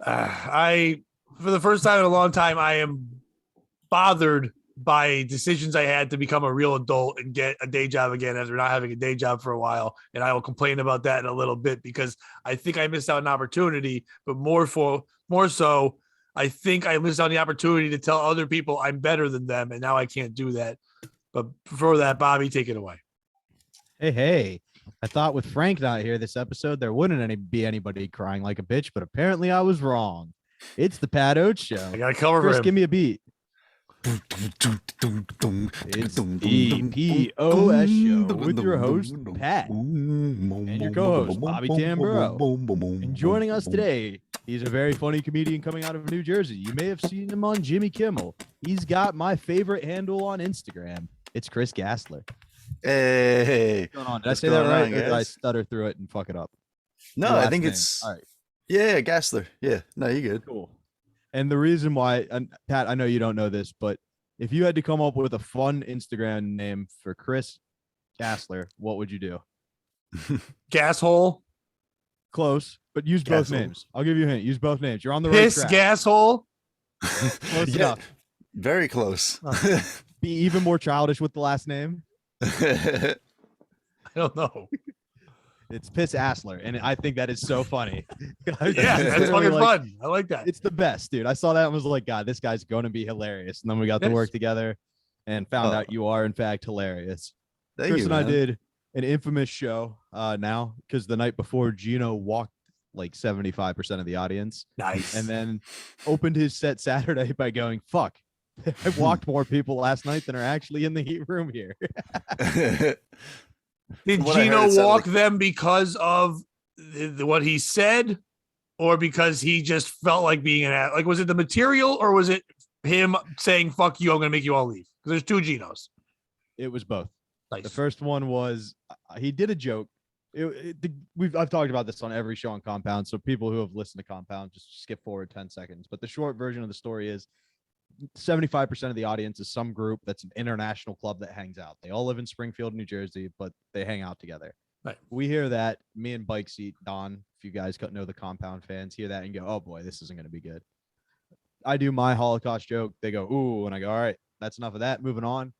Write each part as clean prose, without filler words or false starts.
For the first time in a long time, I am bothered by decisions I had to become a real adult and get a day job again after not having a day job for a while. And I will complain about that in a little bit because I think I missed out an opportunity, but more so, I think I missed out on the opportunity to tell other people I'm better than them. And now I can't do that. But before that, Bobby, take it away. Hey. I thought with Frank not here this episode, there wouldn't be anybody crying like a bitch, but apparently I was wrong. It's the Pat Oates Show. I got to cover Chris, for him. give me a beat. It's the POS Show with your host, Pat, and your co-host, Bobby Tamburo. And joining us today, he's a very funny comedian coming out of New Jersey. You may have seen him on Jimmy Kimmel. He's got my favorite handle on Instagram. It's Chris Gassler. Hey, what's going on? Did I say that right? Or did I stutter through it and fuck it up? No, I think it's all right. Yeah, Gassler. Yeah, no, you're good. Cool. And the reason why, and Pat, I know you don't know this, but if you had to come up with a fun Instagram name for Chris Gassler, what would you do? Gasshole. Close, but use both names. I'll give you a hint. Use both names. You're on the right Piss track. Gasshole. Close enough. Very close. Be even more childish with the last name. I don't know. It's Piss Assler, and I think that is so funny. Yeah, that's fucking fun. I like that. It's the best, dude. I saw that and was like, God, this guy's going to be hilarious. And then we got to work together and found out you are, in fact, hilarious. Chris and I did an infamous show now because the night before, Gino walked like 75% of the audience. Nice. And then opened his set Saturday by going, fuck. I walked more people last night than are actually in the heat room here. Did Gino walk them because of what he said, or because he just felt like being an ass? Like, was it the material, or was it him saying "fuck you"? I'm gonna make you all leave. Because there's two Ginos. It was both. Nice. The first one was he did a joke. I've talked about this on every show on Compound, so people who have listened to Compound just skip forward 10 seconds. But the short version of the story is 75% of the audience is some group that's an international club that hangs out. They all live in Springfield, New Jersey, but they hang out together. Right. We hear that. Me and Bike Seat, Don, if you guys know the Compound fans, hear that and go, oh boy, this isn't going to be good. I do my Holocaust joke. They go, ooh, and I go, all right, that's enough of that. Moving on.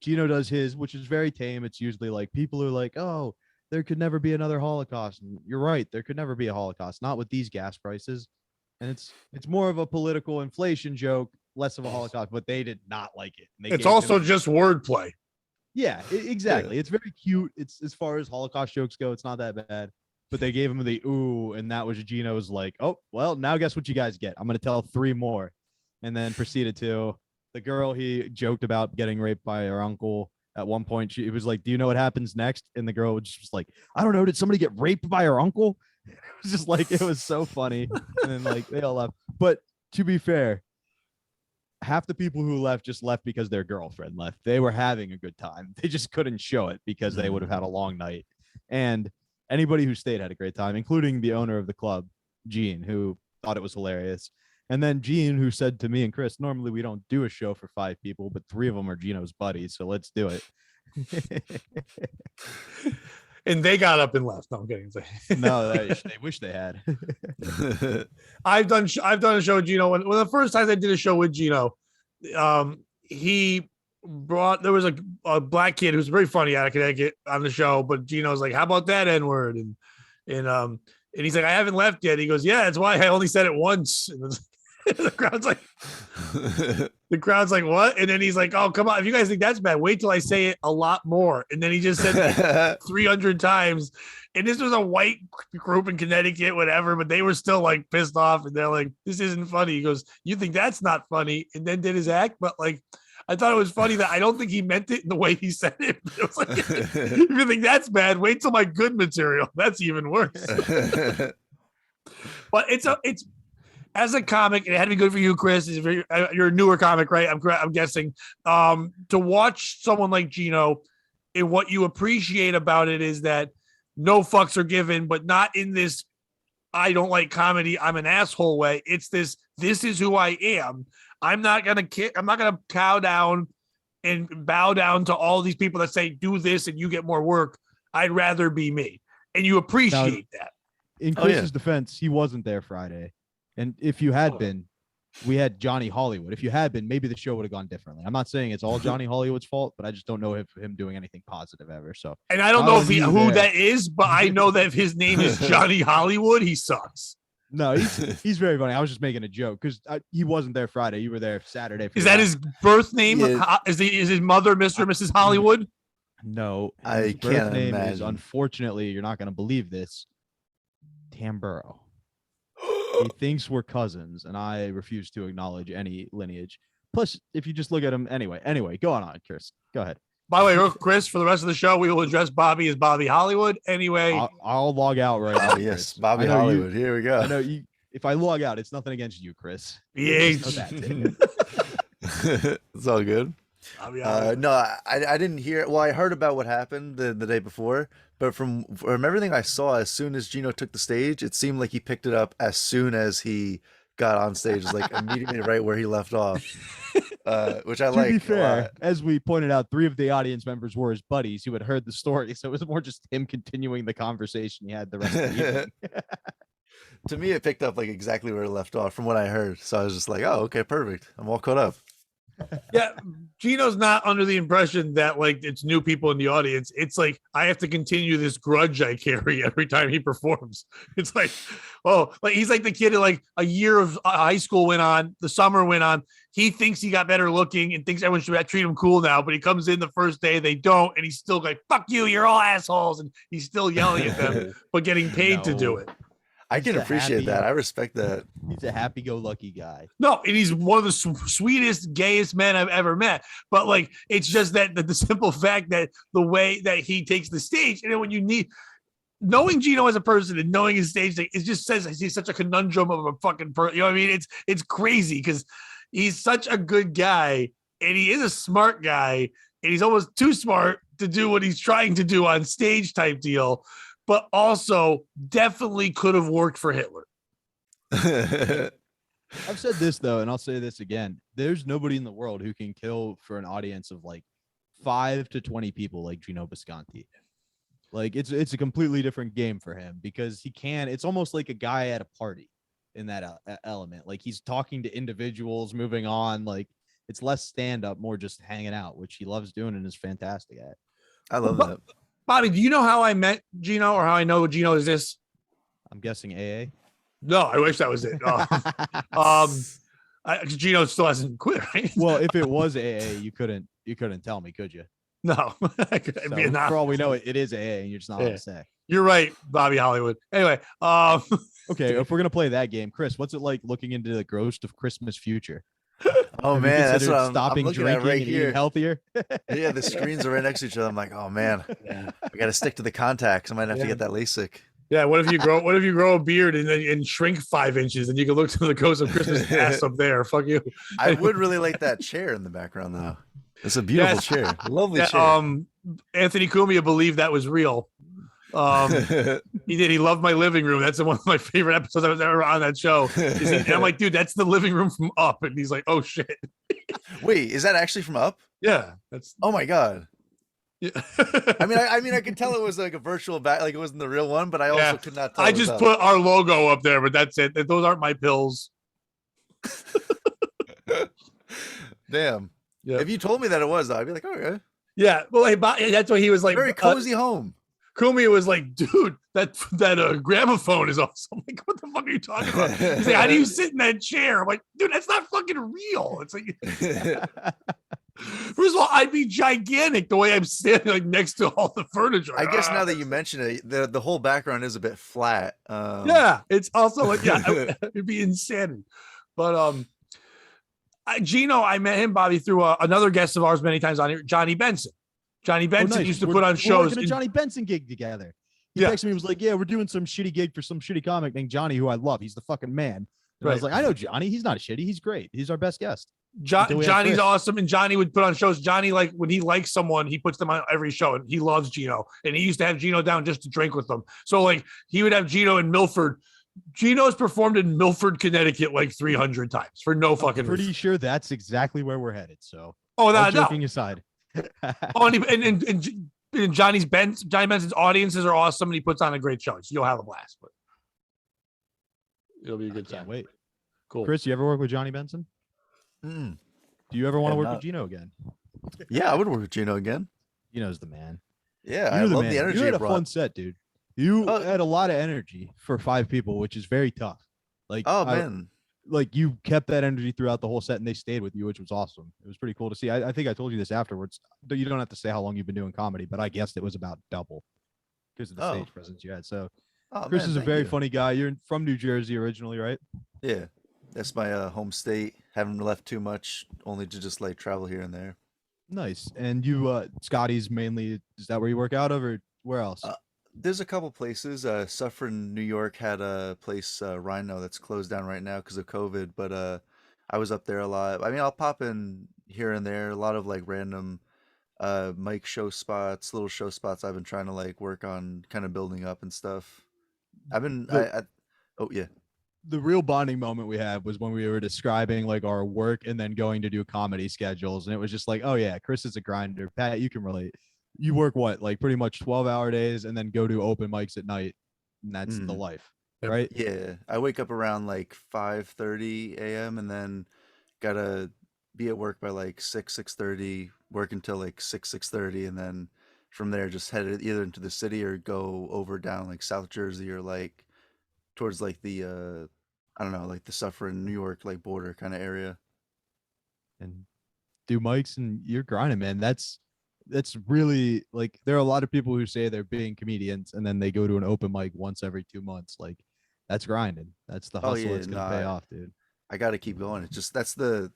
Gino does his, which is very tame. It's usually like people are like, oh, there could never be another Holocaust. And you're right. There could never be a Holocaust, not with these gas prices. And it's more of a political inflation joke, less of a Holocaust, but they did not like it. It's also just wordplay. Yeah, exactly. Yeah. It's very cute. It's as far as Holocaust jokes go, it's not that bad. But they gave him the ooh, and that was Gino's like, oh, well, now guess what you guys get? I'm going to tell 3 more. And then proceeded to the girl he joked about getting raped by her uncle. At one point, she was like, do you know what happens next? And the girl just was like, I don't know. Did somebody get raped by her uncle? It was just like, it was so funny. And then like they all left. But to be fair, half the people who left just left because their girlfriend left. They were having a good time. They just couldn't show it because they would have had a long night. And anybody who stayed had a great time, including the owner of the club, Gene, who thought it was hilarious. And then Gene, who said to me and Chris, normally we don't do a show for 5 people, but 3 of them are Gino's buddies, so let's do it. And they got up and left. No, I'm kidding. No, they wish they had. I've done a show with Gino. When the first time I did a show with Gino, he brought, there was a black kid who was very funny out of Connecticut on the show, but Gino's like, how about that N-word? And he's like, I haven't left yet. He goes, yeah, that's why I only said it once. And the crowd's like, what? And then he's like, oh, come on. If you guys think that's bad, wait till I say it a lot more. And then he just said it 300 times. And this was a white group in Connecticut, whatever, but they were still like pissed off. And they're like, this isn't funny. He goes, you think that's not funny? And then did his act. But like, I thought it was funny that I don't think he meant it in the way he said it. It was like, if you think that's bad, wait till my good material. That's even worse. But it's as a comic, it had to be good for you, Chris. You're a newer comic, right? I'm guessing. To watch someone like Gino, and what you appreciate about it is that no fucks are given, but not in this I don't like comedy, I'm an asshole way. It's this is who I am. I'm not gonna cow down and bow down to all these people that say do this and you get more work. I'd rather be me. And you appreciate that. In Chris's defense, he wasn't there Friday. And if you had been, we had Johnny Hollywood. If you had been, maybe the show would have gone differently. I'm not saying it's all Johnny Hollywood's fault, but I just don't know if him doing anything positive ever. So, and I don't know if who that is, but I know that if his name is Johnny Hollywood, he sucks. No, he's very funny. I was just making a joke because he wasn't there Friday. You were there Saturday. Is that his birth name? Yeah. Is his mother Mr. and Mrs. Hollywood? No, I can't name imagine. Is, unfortunately, you're not going to believe this. Tamburo. He thinks we're cousins, and I refuse to acknowledge any lineage. Plus, if you just look at him anyway, go on, Chris. Go ahead. By the way, Chris, for the rest of the show, we will address Bobby as Bobby Hollywood. Anyway, I'll log out right now. Yes, Bobby Hollywood. Here we go. I know you. If I log out, it's nothing against you, Chris. It's all good. No, I didn't hear. Well, I heard about what happened the day before, but from everything I saw, as soon as Gino took the stage, it seemed like he picked it up as soon as he got on stage, like immediately right where he left off. Which I like. To be fair, as we pointed out, 3 of the audience members were his buddies who had heard the story, so it was more just him continuing the conversation he had the rest of the evening. To me, it picked up like exactly where it left off from what I heard. So I was just like, oh, okay, perfect. I'm all caught up. Yeah, Gino's not under the impression that like it's new people in the audience. It's like I have to continue this grudge I carry every time he performs. It's like, oh, like he's like the kid who like a year of high school went on, the summer went on. He thinks he got better looking and thinks everyone should treat him cool now. But he comes in the first day, they don't, and he's still like, "Fuck you, you're all assholes," and he's still yelling at them, but getting paid to do it. I can appreciate that. I respect that. He's a happy-go-lucky guy. No, and he's one of the sweetest, gayest men I've ever met. But like, it's just that the simple fact that the way that he takes the stage, and then when you need knowing Gino as a person and knowing his stage, it just says he's such a conundrum of a fucking person. You know what I mean? It's crazy because he's such a good guy and he is a smart guy and he's almost too smart to do what he's trying to do on stage type deal. But also definitely could have worked for Hitler. I've said this, though, and I'll say this again. There's nobody in the world who can kill for an audience of like 5 to 20 people like Gino Bisconti. Like, it's a completely different game for him because he can. It's almost like a guy at a party in that element. Like, he's talking to individuals, moving on. Like, it's less stand-up, more just hanging out, which he loves doing and is fantastic at. I love that. Bobby, do you know how I met Gino or how I know Gino is this? I'm guessing AA. No, I wish that was it. Gino still hasn't quit, right? Well, if it was AA, you couldn't tell me, could you? No. For all we know, it is AA, and you're just not allowed to say. You're right, Bobby Hollywood. Anyway, okay, if we're gonna play that game, Chris, what's it like looking into the ghost of Christmas future? Oh man, that's what I'm looking drinking at right and here. Eating healthier. Yeah, the screens are right next to each other. I'm like, oh man, I got to stick to the contacts. I might have to get that LASIK. Yeah, what if you grow a beard and shrink 5 inches and you can look to the ghost of Christmas ass up there? Fuck you. I would really like that chair in the background though. It's a beautiful chair, lovely chair. Anthony Cumia believed that was real. He did. He loved my living room. That's one of my favorite episodes I was ever on that show. And I'm like, dude, that's the living room from Up. And he's like, oh shit. Wait, is that actually from Up? Yeah. That's. Oh my god. Yeah. I mean, I could tell it was like a virtual back, like it wasn't the real one, but I also could not tell. I just put our logo up there, but that's it. Those aren't my pills. Damn. Yeah. If you told me that it was, though, I'd be like, oh, okay. Yeah. Well, that's what he was like. Very cozy home. Kumi was like, dude, that gramophone is awesome. I'm like, what the fuck are you talking about? He's like, how do you sit in that chair? I'm like, dude, that's not fucking real. It's like, first of all, I'd be gigantic the way I'm standing like next to all the furniture. I guess now that you mention it, the whole background is a bit flat. Yeah, it's also like, it'd be insanity. But Gino, I met him, Bobby, through another guest of ours many times on here, Johnny Benson. Johnny Benson used to put on shows. We're a Johnny Benson gig together. He texted me, he was like, yeah, we're doing some shitty gig for some shitty comic named Johnny, who I love. He's the fucking man. And I was like, I know Johnny. He's not shitty. He's great. He's our best guest. Johnny's awesome. And Johnny would put on shows. Johnny, like when he likes someone, he puts them on every show, and he loves Gino. And he used to have Gino down just to drink with them. So like he would have Gino in Milford. Gino's performed in Milford, Connecticut like 300 times for no fucking reason. Pretty sure that's exactly where we're headed. So joking aside. And Johnny Benson's audiences are awesome, and he puts on a great show. So you'll have a blast, but it'll be a good time. Wait, Cool. Chris, you ever work with Johnny Benson? Mm. Do you ever want to Have work not. with Gino again? Yeah, I would work with Gino again. Gino's the man. Yeah, You're I the love man. the energy You it had a brought. fun set, dude. You Oh. had a lot of energy for 5 people, which is very tough. Like, Oh man. like you kept that energy throughout the whole set, and they stayed with you, which was awesome. It was pretty cool to see. I think I told you this afterwards. You don't have to say how long you've been doing comedy, but I guessed it was about double because of the stage presence you had. So Chris is a very funny guy. You're from New Jersey originally, right? Yeah, that's my home state. Haven't left too much, only to just like travel here and there. Nice. And you, Scotty's mainly, is that where you work out of, or where else? There's a couple places. Suffern, New York had a place, Rhino, that's closed down right now because of COVID. But I was up there a lot. I mean, I'll pop in here and there. A lot of like random mic show spots, little show spots. I've been trying to like work on, kind of building up and stuff. I've been. Oh yeah. The real bonding moment we had was when we were describing like our work and then going to do comedy schedules, and it was just like, oh yeah, Chris is a grinder. Pat, you can relate. You work what, like pretty much 12-hour days and then go do open mics at night, and that's the life, right? Yeah, I wake up around like 5:30 a.m. and then gotta be at work by like 6:30, work until like 6:30, and then from there just head either into the city or go over down like South Jersey or like towards like the I don't know, like the Suffern, New York like border kind of area. And do mics, and you're grinding, man. That's really, like, there are a lot of people who say they're being comedians and then they go to an open mic once every 2 months. Like, that's grinding. That's the hustle. It's gonna pay off, dude. I gotta keep going. It's just that's the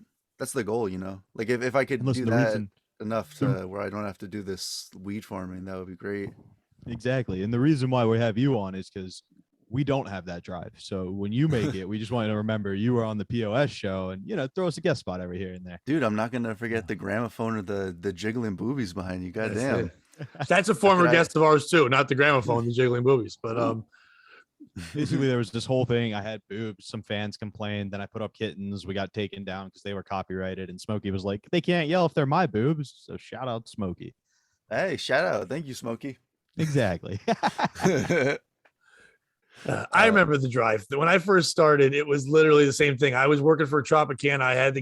goal, you know. Like if I could do that enough to where I don't have to do this weed farming, that would be great. Exactly. And the reason why we have you on is because we don't have that drive. So when you make it, we just want to remember you were on the POS show, and throw us a guest spot every here and there. Dude, I'm not gonna forget the gramophone or the jiggling boobies behind you. Goddamn. That's a former guest of ours too, not the gramophone, the jiggling boobies. But basically there was this whole thing. I had boobs, some fans complained, then I put up kittens. We got taken down because they were copyrighted, and Smokey was like, they can't yell if they're my boobs. So shout out Smokey. Hey, shout out. Thank you, Smokey. Exactly. I remember the drive. When I first started, it was literally the same thing. I was working for Tropicana. I had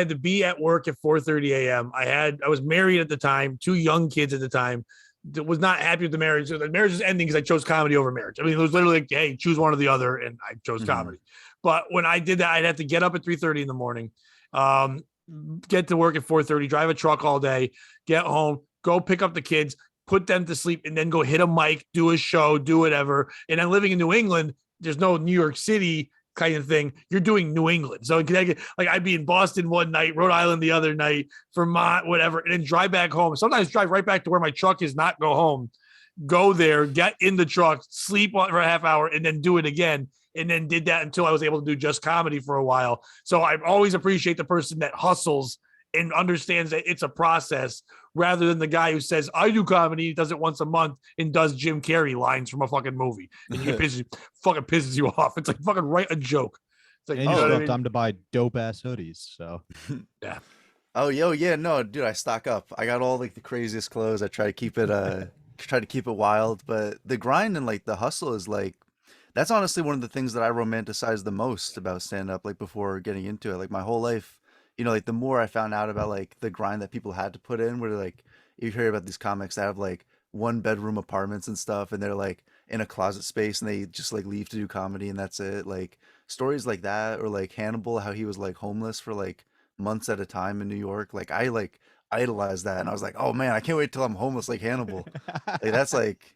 to be at work at 4:30 a.m. I was married at the time, 2 young kids at the time. Was not happy with the marriage. So the marriage was ending because I chose comedy over marriage. I mean, it was literally like, hey, choose one or the other, and I chose comedy. But when I did that, I'd have to get up at 3:30 in the morning, get to work at 4:30, drive a truck all day, get home, go pick up the kids, put them to sleep, and then go hit a mic, do a show, do whatever. And then living in New England, there's no New York City kind of thing. You're doing New England. So like I'd be in Boston one night, Rhode Island the other night, Vermont, whatever, and then drive back home. Sometimes drive right back to where my truck is, not go home, go there, get in the truck, sleep for a half hour, and then do it again. And then did that until I was able to do just comedy for a while. So I always appreciate the person that hustles and understands that it's a process, rather than the guy who says, I do comedy, does it once a month, and does Jim Carrey lines from a fucking movie. And fucking pisses you off. It's like, fucking write a joke. It's like, and you still have time to buy dope ass hoodies. So yeah. Oh, yeah, no, dude, I stock up. I got all like the craziest clothes. I try to keep it wild, but the grind and like the hustle is like, that's honestly one of the things that I romanticize the most about stand-up, like before getting into it. Like my whole life, like the more I found out about like the grind that people had to put in, where like you hear about these comics that have like 1-bedroom apartments and stuff, and they're like in a closet space and they just like leave to do comedy and that's it. Like stories like that, or like Hannibal, how he was like homeless for like months at a time in New York. Like I like idolized that, and I was like, oh man, I can't wait till I'm homeless like Hannibal. Like that's like,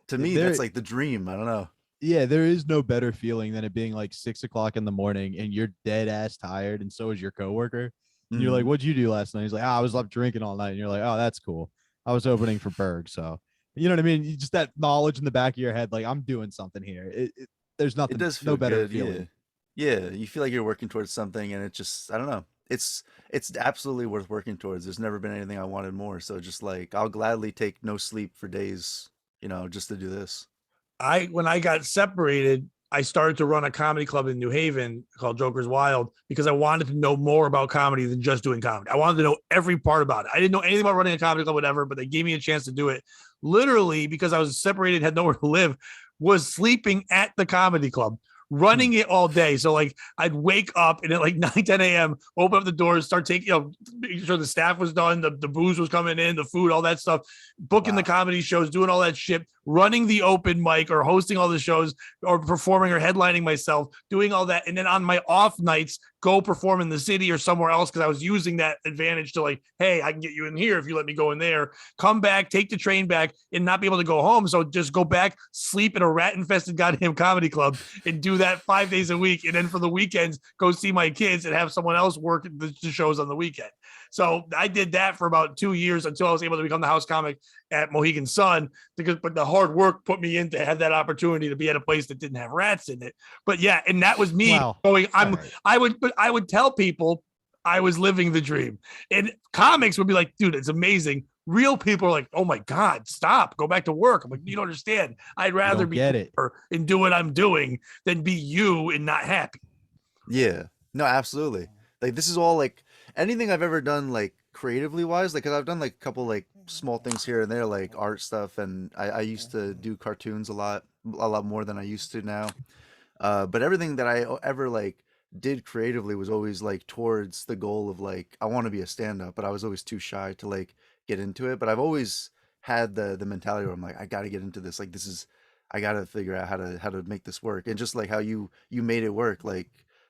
to me, that's like the dream. I don't know. Yeah, there is no better feeling than it being like 6 o'clock in the morning and you're dead ass tired, and so is your coworker. And you're like, what'd you do last night? He's like, I was up drinking all night. And you're like, oh, that's cool. I was opening for Berg. So, you know what I mean? Just that knowledge in the back of your head, like, I'm doing something here. There's nothing, no better feeling. Yeah, you feel like you're working towards something, and it just, I don't know. It's absolutely worth working towards. There's never been anything I wanted more. So just like, I'll gladly take no sleep for days, just to do this. When I got separated, I started to run a comedy club in New Haven called Joker's Wild, because I wanted to know more about comedy than just doing comedy. I wanted to know every part about it. I didn't know anything about running a comedy club, whatever, but they gave me a chance to do it. Literally, because I was separated, had nowhere to live, was sleeping at the comedy club, running it all day. So like I'd wake up and at like 9, 10 a.m., open up the doors, start taking, making sure the staff was done, the booze was coming in, the food, all that stuff, booking the comedy shows, doing all that shit, running the open mic or hosting all the shows or performing or headlining myself, doing all that. And then on my off nights, go perform in the city or somewhere else because I was using that advantage to like, hey, I can get you in here if you let me go in there, come back, take the train back and not be able to go home. So just go back, sleep in a rat-infested goddamn comedy club and do that 5 days a week. And then for the weekends, go see my kids and have someone else work the shows on the weekend. So I did that for about 2 years until I was able to become the house comic at Mohegan Sun, but the hard work put me in to have that opportunity to be at a place that didn't have rats in it. But yeah, and that was me going, I would tell people I was living the dream, and comics would be like, dude, it's amazing. Real people are like, oh my God, stop, go back to work. I'm like, you don't understand. I'd rather be here and do what I'm doing than be you and not happy. Yeah, no, absolutely. Like this is all like anything I've ever done, like creatively wise, like, cause I've done like a couple like small things here and there, like art stuff. And I used to do cartoons a lot more than I used to now. But everything that I ever like did creatively was always like towards the goal of like, I want to be a stand-up, but I was always too shy to like get into it. But I've always had the mentality where I'm like, I got to get into this. Like, I got to figure out how to make this work. And just like how you made it work, like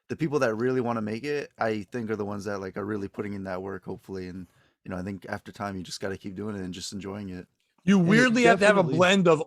the people that really want to make it, I think are the ones that like are really putting in that work, hopefully. And, I think after time, you just got to keep doing it and just enjoying it. You weirdly have to have a blend of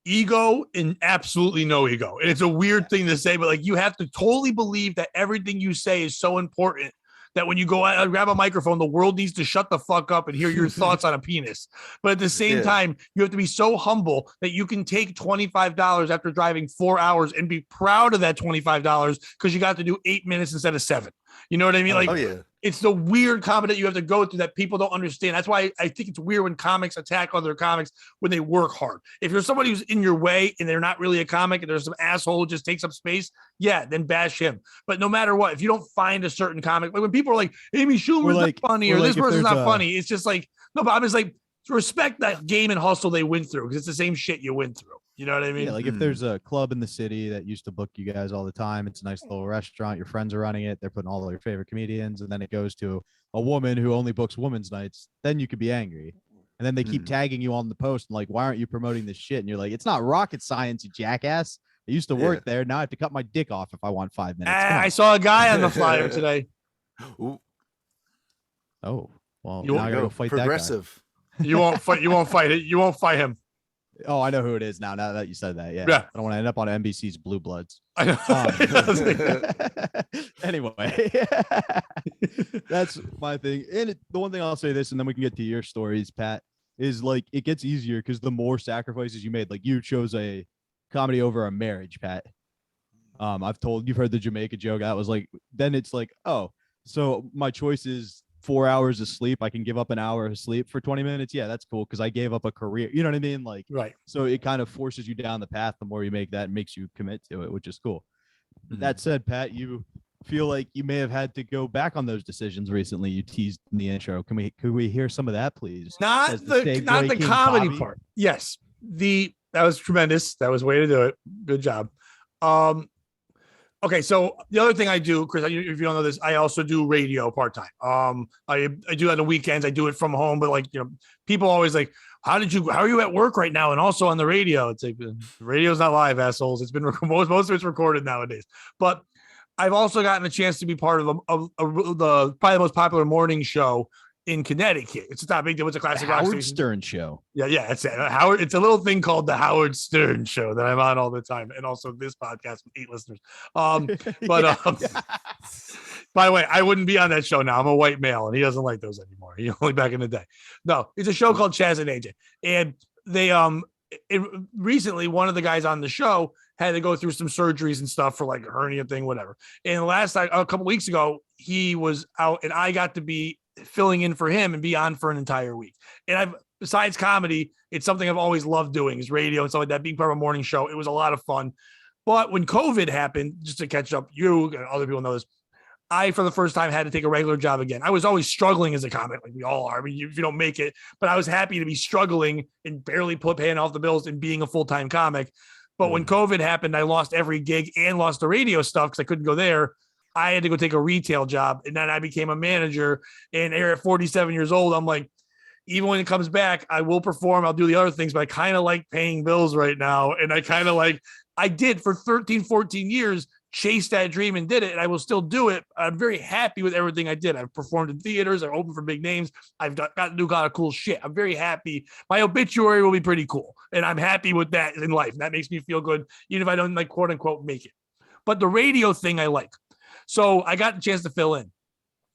ego and absolutely no ego. And it's a weird thing to say, but like you have to totally believe that everything you say is so important that when you go out and grab a microphone, the world needs to shut the fuck up and hear your thoughts on a penis. But at the same time, you have to be so humble that you can take $25 after driving 4 hours and be proud of that $25 because you got to do 8 minutes instead of 7. You know what I mean? Like, it's the weird comedy that you have to go through that people don't understand. That's why I think it's weird when comics attack other comics when they work hard. If you're somebody who's in your way and they're not really a comic and there's some asshole who just takes up space, then bash him. But no matter what, if you don't find a certain comic, like when people are like, Amy Schumer's not funny or this person's not funny, it's just like, no, but I'm just like, respect that game and hustle they went through because it's the same shit you went through. You know what I mean? Yeah, like if there's a club in the city that used to book you guys all the time, it's a nice little restaurant, your friends are running it, they're putting all of your favorite comedians, and then it goes to a woman who only books women's nights, then you could be angry. And then they keep tagging you on the post and like, why aren't you promoting this shit? And you're like, it's not rocket science, you jackass. I used to work there. Now I have to cut my dick off if I want 5 minutes. I saw a guy on the flyer today. Ooh. Oh, well, you now I gotta go fight progressive. That guy. You won't fight it. You won't fight him. Oh, I know who it is now. Now that you said that, yeah. I don't want to end up on NBC's Blue Bloods. Anyway, that's my thing. And the one thing I'll say this, and then we can get to your stories, Pat, is like it gets easier because the more sacrifices you made, like you chose a comedy over a marriage, Pat. You've heard the Jamaica joke. That was like, then it's like, oh, so my choice is 4 hours of sleep. I can give up an hour of sleep for 20 minutes. Yeah, that's cool because I gave up a career. You know what I mean? Like, right. So it kind of forces you down the path. The more you make that, makes you commit to it, which is cool. That said, Pat, you feel like you may have had to go back on those decisions recently. You teased in the intro. Could we hear some of that, please? Not the comedy part. Yes, that was tremendous. That was a way to do it. Good job. Okay, so the other thing I do, Chris, if you don't know this, I also do radio part-time. I do it on the weekends. I do it from home, but like, people always like, how are you at work right now? And also on the radio, it's like, the radio's not live, assholes. It's been most of it's recorded nowadays, but I've also gotten a chance to be part of the probably the most popular morning show in Connecticut. It's not a big deal. It's a classic Howard Stern show. Yeah, it's Howard. It's a little thing called the Howard Stern show that I'm on all the time, and also this podcast with 8 listeners. By the way, I wouldn't be on that show now. I'm a white male, and he doesn't like those anymore. He only back in the day. No, it's a show called Chaz and AJ, and they recently one of the guys on the show had to go through some surgeries and stuff for like a hernia thing, whatever. And a couple weeks ago, he was out, and I got to be filling in for him and be on for an entire week. And besides comedy, it's something I've always loved doing is radio and stuff like that, being part of a morning show. It was a lot of fun. But when COVID happened, just to catch up, you and other people know this, I, for the first time, had to take a regular job again. I was always struggling as a comic, like we all are. I mean, if you don't make it, but I was happy to be struggling and barely paying off the bills and being a full-time comic. But when COVID happened, I lost every gig and lost the radio stuff because I couldn't go there. I had to go take a retail job, and then I became a manager. And at 47 years old, I'm like, even when it comes back, I will perform. I'll do the other things, but I kind of like paying bills right now. And I did for 13, 14 years, chase that dream and did it. And I will still do it. I'm very happy with everything I did. I've performed in theaters. I've opened for big names. I've got to do a lot of cool shit. I'm very happy. My obituary will be pretty cool. And I'm happy with that in life. And that makes me feel good, even if I don't like quote unquote make it. But the radio thing I like. So I got the chance to fill in.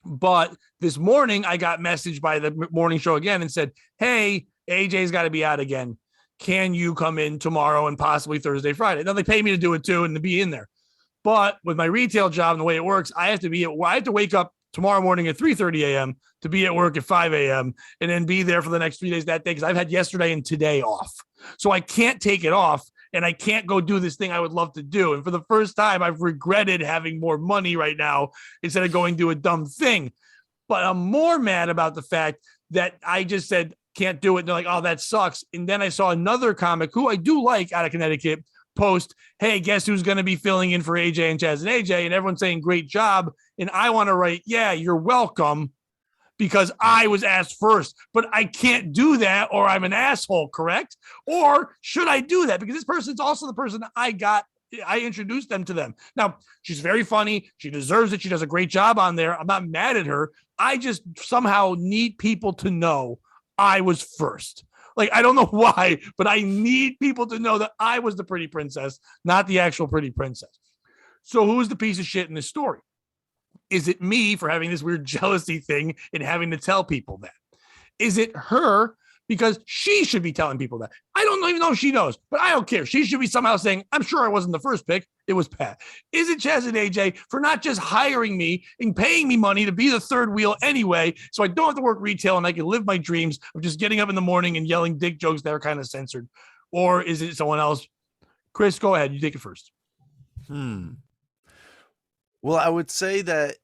But this morning I got messaged by the morning show again and said, hey, AJ's got to be out again. Can you come in tomorrow and possibly Thursday, Friday? Now they pay me to do it too and to be in there. But with my retail job and the way it works, I have to wake up tomorrow morning at 3:30 a.m. to be at work at 5 a.m. and then be there for the next 3 days that day because I've had yesterday and today off. So I can't take it off. And I can't go do this thing I would love to do. And for the first time, I've regretted having more money right now instead of going do a dumb thing. But I'm more mad about the fact that I just said, can't do it. And they're like, oh, that sucks. And then I saw another comic who I do like out of Connecticut post, hey, guess who's going to be filling in for AJ and Chaz and AJ? And everyone's saying, great job. And I want to write, yeah, you're welcome. Because I was asked first, but I can't do that or I'm an asshole, correct? Or should I do that? Because this person's also the person I introduced them to them. Now, she's very funny. She deserves it. She does a great job on there. I'm not mad at her. I just somehow need people to know I was first. Like, I don't know why, but I need people to know that I was the pretty princess, not the actual pretty princess. So who's the piece of shit in this story? Is it me for having this weird jealousy thing and having to tell people that? Is it her because she should be telling people that? I don't even know if she knows, but I don't care. She should be somehow saying, I'm sure I wasn't the first pick. It was Pat. Is it Chaz and AJ for not just hiring me and paying me money to be the third wheel anyway, so I don't have to work retail and I can live my dreams of just getting up in the morning and yelling dick jokes that are kind of censored? Or is it someone else? Chris, go ahead. You take it first. Well, I would say that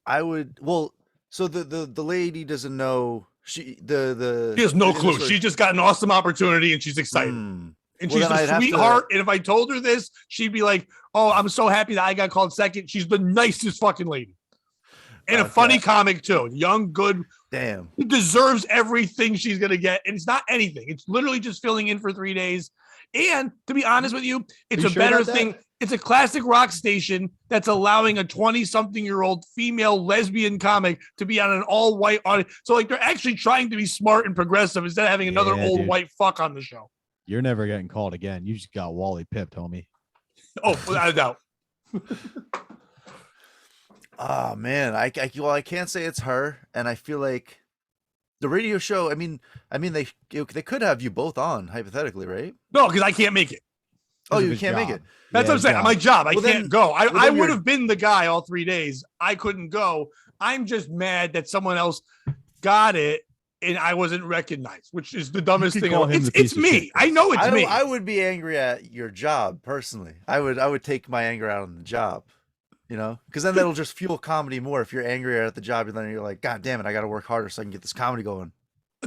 so the lady doesn't know she has no clue. She just got an awesome opportunity and she's excited. And she's a sweetheart. And if I told her this, she'd be like, oh, I'm so happy that I got called second. She's the nicest fucking lady. And a funny comic too. Young, good. Damn. She deserves everything she's gonna get. And it's not anything. It's literally just filling in for 3 days. And to be honest with you, it's a better thing. It's a classic rock station that's allowing a 20-something-year-old female lesbian comic to be on an all-white audience. So, like, they're actually trying to be smart and progressive instead of having another old white fuck on the show. You're never getting called again. You just got Wally pipped, homie. Oh, without a doubt. Oh, man. I can't say it's her, and I feel like the radio show, I mean, they could have you both on, hypothetically, right? No, because I can't make it. Oh, you can't make it. That's what I'm saying. My job. I can't go. I would have been the guy all 3 days. I couldn't go. I'm just mad that someone else got it and I wasn't recognized, which is the dumbest thing. It's me. I know it's me. I would be angry at your job personally. I would take my anger out on the job, because then that'll just fuel comedy more. If you're angry at the job, and then you're like, God damn it, I got to work harder so I can get this comedy going.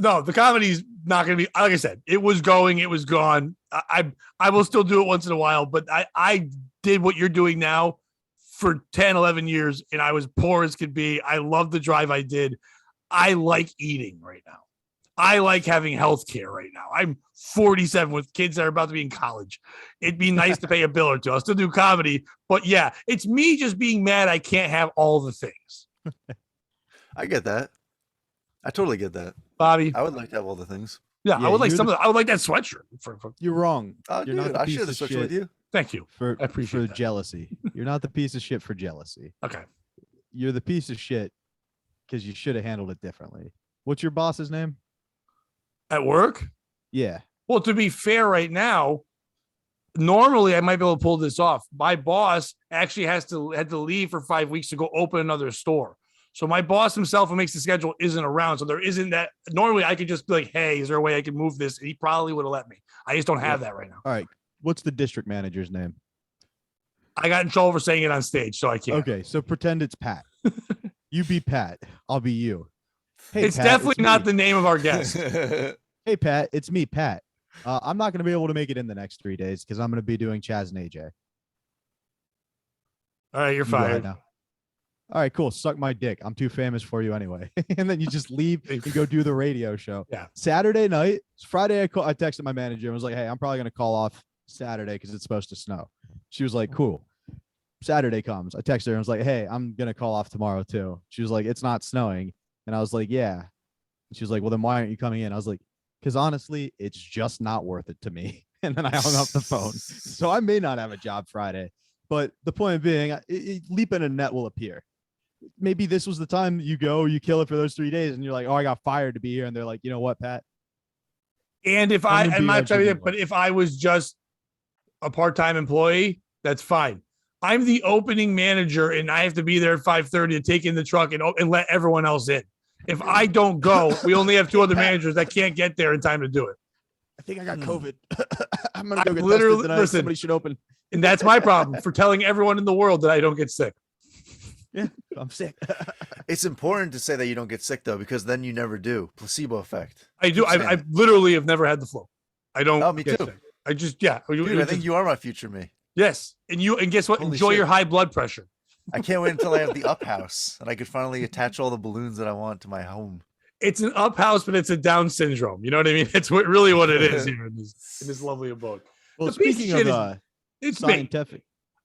No, the comedy's not going to be, like I said, it was going, it was gone. I will still do it once in a while, but I did what you're doing now for 10, 11 years, and I was poor as could be. I love the drive I did. I like eating right now. I like having health care right now. I'm 47 with kids that are about to be in college. It'd be nice to pay a bill or two. I'll still do comedy, but yeah, it's me just being mad I can't have all the things. I get that. I totally get that. Bobby, I would like to have all the things. Yeah, I would like I would like that sweatshirt. You're wrong. Oh, you're dude, not I share the sweatshirt with you. Thank you. I appreciate that. Jealousy. You're not the piece of shit for jealousy. Okay. You're the piece of shit because you should have handled it differently. What's your boss's name? At work? Yeah. Well, to be fair, right now, normally I might be able to pull this off. My boss actually had to leave for 5 weeks to go open another store. So my boss himself, who makes the schedule, isn't around. So there isn't that. Normally I could just be like, hey, is there a way I can move this? And he probably would have let me. I just don't have that right now. All right. What's the district manager's name? I got in trouble for saying it on stage, so I can't. Okay. So pretend it's Pat. You be Pat. I'll be you. Hey, it's Pat, definitely not the name of our guest. Hey, Pat. It's me, Pat. I'm not going to be able to make it in the next 3 days because I'm going to be doing Chaz and AJ. All right, you're You go ahead fired. now. All right, cool. Suck my dick. I'm too famous for you anyway. And then you just leave and go do the radio show. Yeah. Saturday night, Friday, I texted my manager and was like, hey, I'm probably going to call off Saturday because it's supposed to snow. She was like, cool. Saturday comes. I texted her and was like, hey, I'm going to call off tomorrow too. She was like, it's not snowing. And I was like, yeah. And she was like, well, then why aren't you coming in? I was like, because honestly, it's just not worth it to me. And then I hung up the phone. So I may not have a job Friday. But the point being, leap in a net will appear. Maybe this was the time you go, you kill it for those 3 days, and you're like, oh, I got fired to be here. And they're like, you know what, Pat? And if I'm not trying to, but if I was just a part-time employee, that's fine. I'm the opening manager, and I have to be there at 5:30 to take in the truck and let everyone else in. If I don't go, we only have 2 other managers that can't get there in time to do it. I think I got COVID. I'm gonna go get literally tested tonight. listen. Somebody should open. And that's my problem for telling everyone in the world that I don't get sick. Yeah, I'm sick. It's important to say that you don't get sick though, because then you never do. Placebo effect. I do. I literally have never had the flu. I don't. Oh, me get too. sick. I just Dude, I think you are my future me. Yes, and guess what? Holy Enjoy shit. your high blood pressure. I can't wait until I have the up house and I could finally attach all the balloons that I want to my home. It's an up house, but it's a Down syndrome. You know what I mean? It's really what it is here in this lovely abode. Well, The piece of speaking shit of It's me. scientific,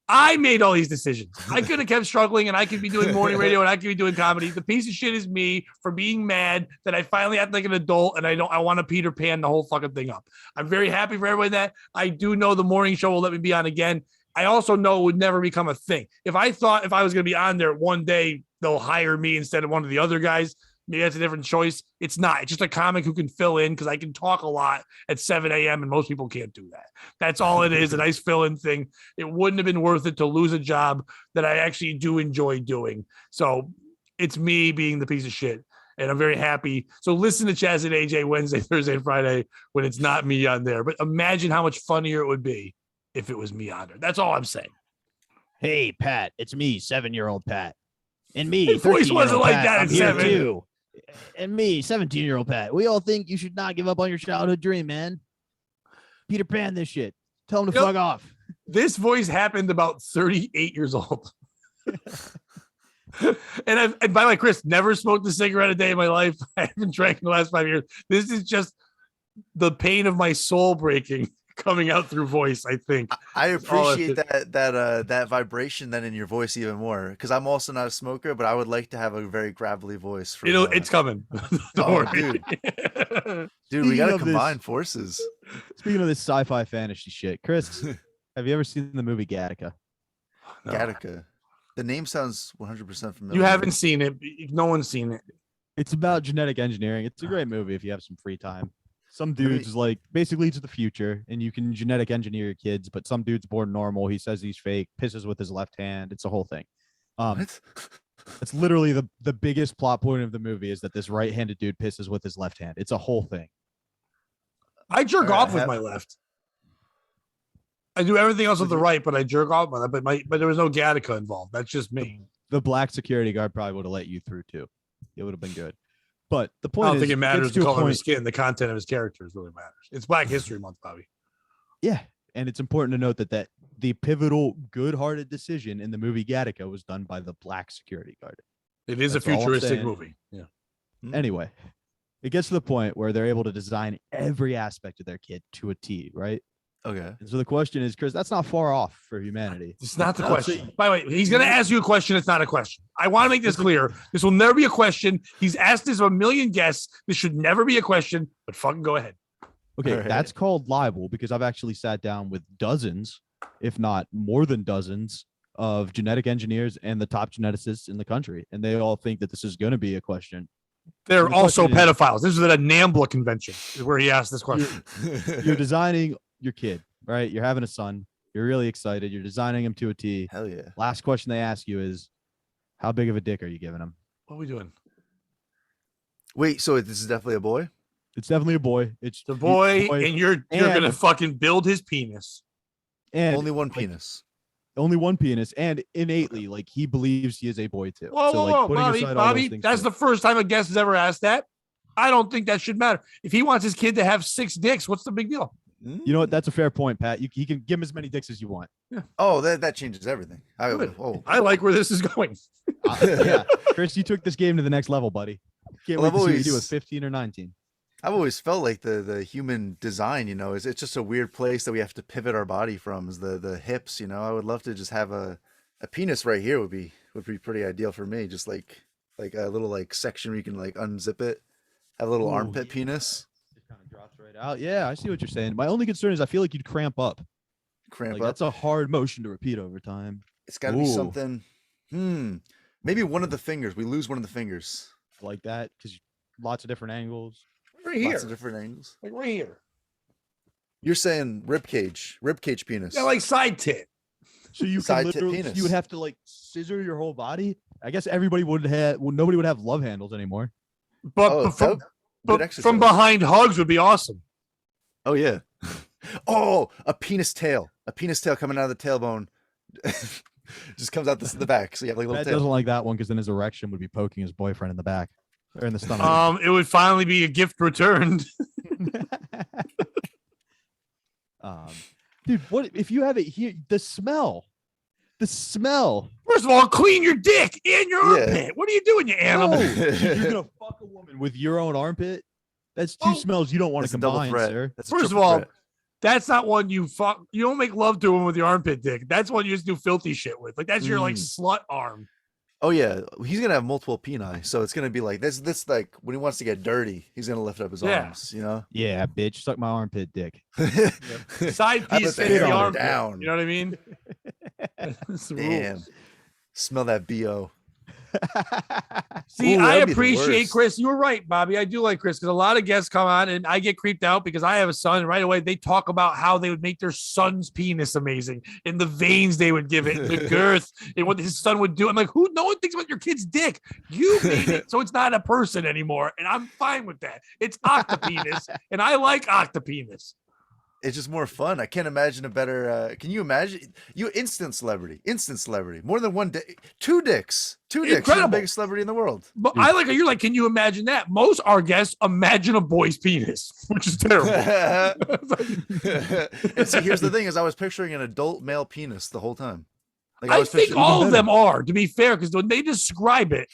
I made all these decisions. I could have kept struggling, and I could be doing morning radio, and I could be doing comedy. The piece of shit is me for being mad that I finally act like an adult, and I want to Peter Pan the whole fucking thing up. I'm very happy for everyone that I do know the morning show will let me be on again. I also know it would never become a thing. If I thought if I was going to be on there one day, they'll hire me instead of one of the other guys. Maybe that's a different choice. It's not. It's just a comic who can fill in because I can talk a lot at 7 a.m. and most people can't do that. That's all it is, a nice fill-in thing. It wouldn't have been worth it to lose a job that I actually do enjoy doing. So it's me being the piece of shit, and I'm very happy. So listen to Chaz and AJ Wednesday, Thursday, and Friday when it's not me on there. But imagine how much funnier it would be if it was me on there. That's all I'm saying. hey, Pat, it's me, 7-year-old Pat. And me, His voice wasn't like that I'm at here 7. too. And me, 17-year-old Pat. We all think you should not give up on your childhood dream, man. Peter Pan this shit. Tell him to fuck off. This voice happened about 38 years old. And by the way, Chris, never smoked a cigarette a day in my life. I haven't drank in the last 5 years. This is just the pain of my soul breaking coming out through voice, I think. I appreciate that vibration then in your voice even more, because I'm also not a smoker, but I would like to have a very gravelly voice. For, It's coming. Don't worry. Dude, we gotta combine forces. Speaking of this sci-fi fantasy shit, Chris, have you ever seen the movie Gattaca? No. Gattaca. The name sounds 100% familiar. You haven't seen it. No one's seen it. It's about genetic engineering. It's a great movie if you have some free time. Some dude's like, basically it's the future and you can genetic engineer your kids, but some dude's born normal. He says he's fake, pisses with his left hand. It's a whole thing. What? It's literally the biggest plot point of the movie is that this right-handed dude pisses with his left hand. It's a whole thing. I jerk off with my left. I do everything else with the right, but I jerk off with my left. But there was no Gattaca involved. That's just me. The black security guard probably would have let you through too. It would have been good. But the I point don't is, think it matters the gets to a color of his point- skin. The content of his characters really matters. It's Black History Month, Bobby. Yeah, and it's important to note that the pivotal, good-hearted decision in the movie Gattaca was done by the black security guard. It is That's a all I'm futuristic saying. movie. Yeah. Anyway, it gets to the point where they're able to design every aspect of their kid to a T, right? Okay. And so the question is, Chris, that's not far off for humanity. It's not the No, question. By the way, he's going to ask you a question. It's not a question. I want to make this clear. This will never be a question. He's asked this of a million guests. This should never be a question, but fucking go ahead. Okay, Right. that's called libel because I've actually sat down with dozens, if not more than dozens, of genetic engineers and the top geneticists in the country. And they all think that this is going to be a question. They're The also question is- pedophiles. This is at a NAMBLA convention is where he asked this question. You're designing your kid, right? You're having a son. You're really excited. You're designing him to a T. Hell yeah. Last question they ask you is, how big of a dick are you giving him? What are we doing? Wait, so this is definitely a boy? It's definitely a boy. It's The boy, and you're going to and- fucking build his penis. and Only one like, penis. only one penis, and innately, like he believes he is a boy too. Whoa, so, whoa, like, whoa, putting Bobby, aside all those Bobby. things That's too. the first time a guest has ever asked that. I don't think that should matter. If he wants his kid to have 6 dicks, what's the big deal? You know what? That's a fair point, Pat. He can give him as many dicks as you want. Yeah. Oh, that changes everything. I like where this is going. Yeah, Chris, you took this game to the next level, buddy. Can't wait to see what you do with 15 or 19. I've always felt like the human design, is it's just a weird place that we have to pivot our body from, is the hips. I would love to just have a penis right here would be pretty ideal for me. Just like a little section where you can unzip it, have a little armpit penis. It kind of drops right out. Yeah, I see what you're saying. My only concern is I feel like you'd cramp up. That's a hard motion to repeat over time. It's got to be something. Maybe one of the fingers. We lose one of the fingers. Like that, because lots of different angles. Right here. Lots of different angles. Like right here. You're saying rib cage penis. Yeah, like side tit. So you Side can tit literally, penis. you would have to scissor your whole body. I guess nobody would have love handles anymore. But good exercise. from behind hugs would be awesome. Oh yeah. Oh, a penis tail. A penis tail coming out of the tailbone. Just comes out the back. So you have like a little Pat tail. doesn't like that one because then his erection would be poking his boyfriend in the back or in the stomach. It would finally be a gift returned. Dude, what if you have it here? The smell. First of all, clean your dick and your armpit. What are you doing, you animal? You're gonna fuck a woman with your own armpit. That's two smells you don't want to combine, sir. First of all, that's not one you fuck. You don't make love to him with your armpit dick. That's one you just do filthy shit with. Like that's your slut arm. Oh yeah, he's gonna have multiple peni, so it's gonna be like this. This when he wants to get dirty, he's gonna lift up his arms. Yeah, bitch, suck my armpit dick. Side piece in the armpit. Down. You know what I mean? Damn. Smell that BO. See, I appreciate Chris. You were right, Bobby. I do like Chris because a lot of guests come on and I get creeped out because I have a son. And right away, they talk about how they would make their son's penis amazing and the veins they would give it, and the girth, and what his son would do. I'm like, no one thinks about your kid's dick. You made it, so it's not a person anymore, and I'm fine with that. It's octopenis, and I like octopenis. It's just more fun. I can't imagine a better. Can you imagine? Instant celebrity, more than one dick, 2 dicks, 2 dicks. You're the biggest celebrity in the world. But I like you're like, can you imagine that? Most our guests imagine a boy's penis, which is terrible. And see, here's the thing: is I was picturing an adult male penis the whole time. I think all of them are, to be fair, because when they describe it,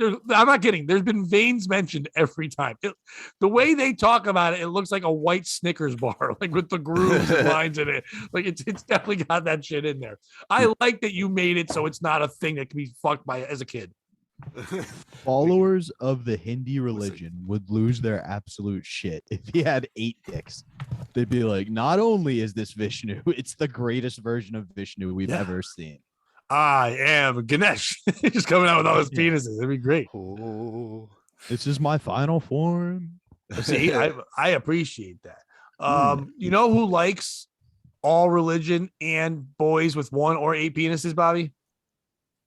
I'm not kidding. There's been veins mentioned every time. The way they talk about it looks like a white Snickers bar, like with the grooves and lines in it. Like it's definitely got that shit in there. I like that you made it so it's not a thing that can be fucked by as a kid. Followers of the Hindi religion would lose their absolute shit if he had 8 dicks. They'd be like, not only is this Vishnu, it's the greatest version of Vishnu we've ever seen. I am Ganesh. Just coming out with all his penises. It'd be great. Oh. This is my final form. See, I appreciate that. You know who likes all religion and boys with 1 or 8 penises, Bobby?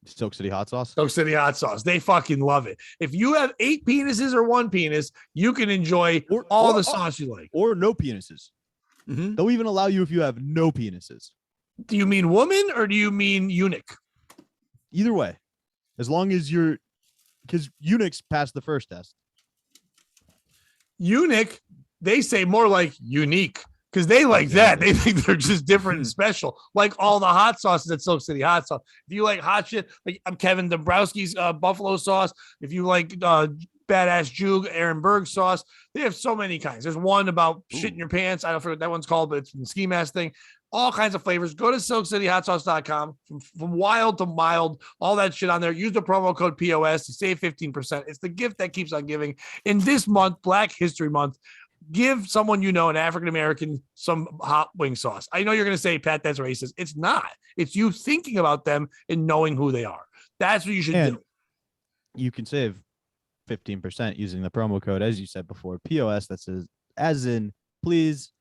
Silk City hot sauce. Silk City hot sauce. They fucking love it. If you have 8 penises or 1 penis, you can enjoy all the sauce you like. Or no penises. Mm-hmm. They'll even allow you if you have no penises. Do you mean woman or do you mean eunuch? Either way. As long as because eunuchs pass the first test. Eunuch, they say more like unique. Because they like that. They think they're just different and special. Like all the hot sauces at Silk City Hot Sauce. If you like hot shit, like I'm Kevin Dombrowski's buffalo sauce. If you like Badass Juke, Aaron Berg sauce, they have so many kinds. There's one about shit in your pants. I don't forget what that one's called, but it's the ski mask thing. All kinds of flavors. Go to silkcityhotsauce.com from wild to mild, all that shit on there. Use the promo code POS to save 15%. It's the gift that keeps on giving. In this month, Black History Month, give someone you know, an African-American, some hot wing sauce. I know you're going to say, Pat, that's racist. It's not. It's you thinking about them and knowing who they are. That's what you should do. You can save 15% using the promo code, as you said before, POS. That says, as in, please,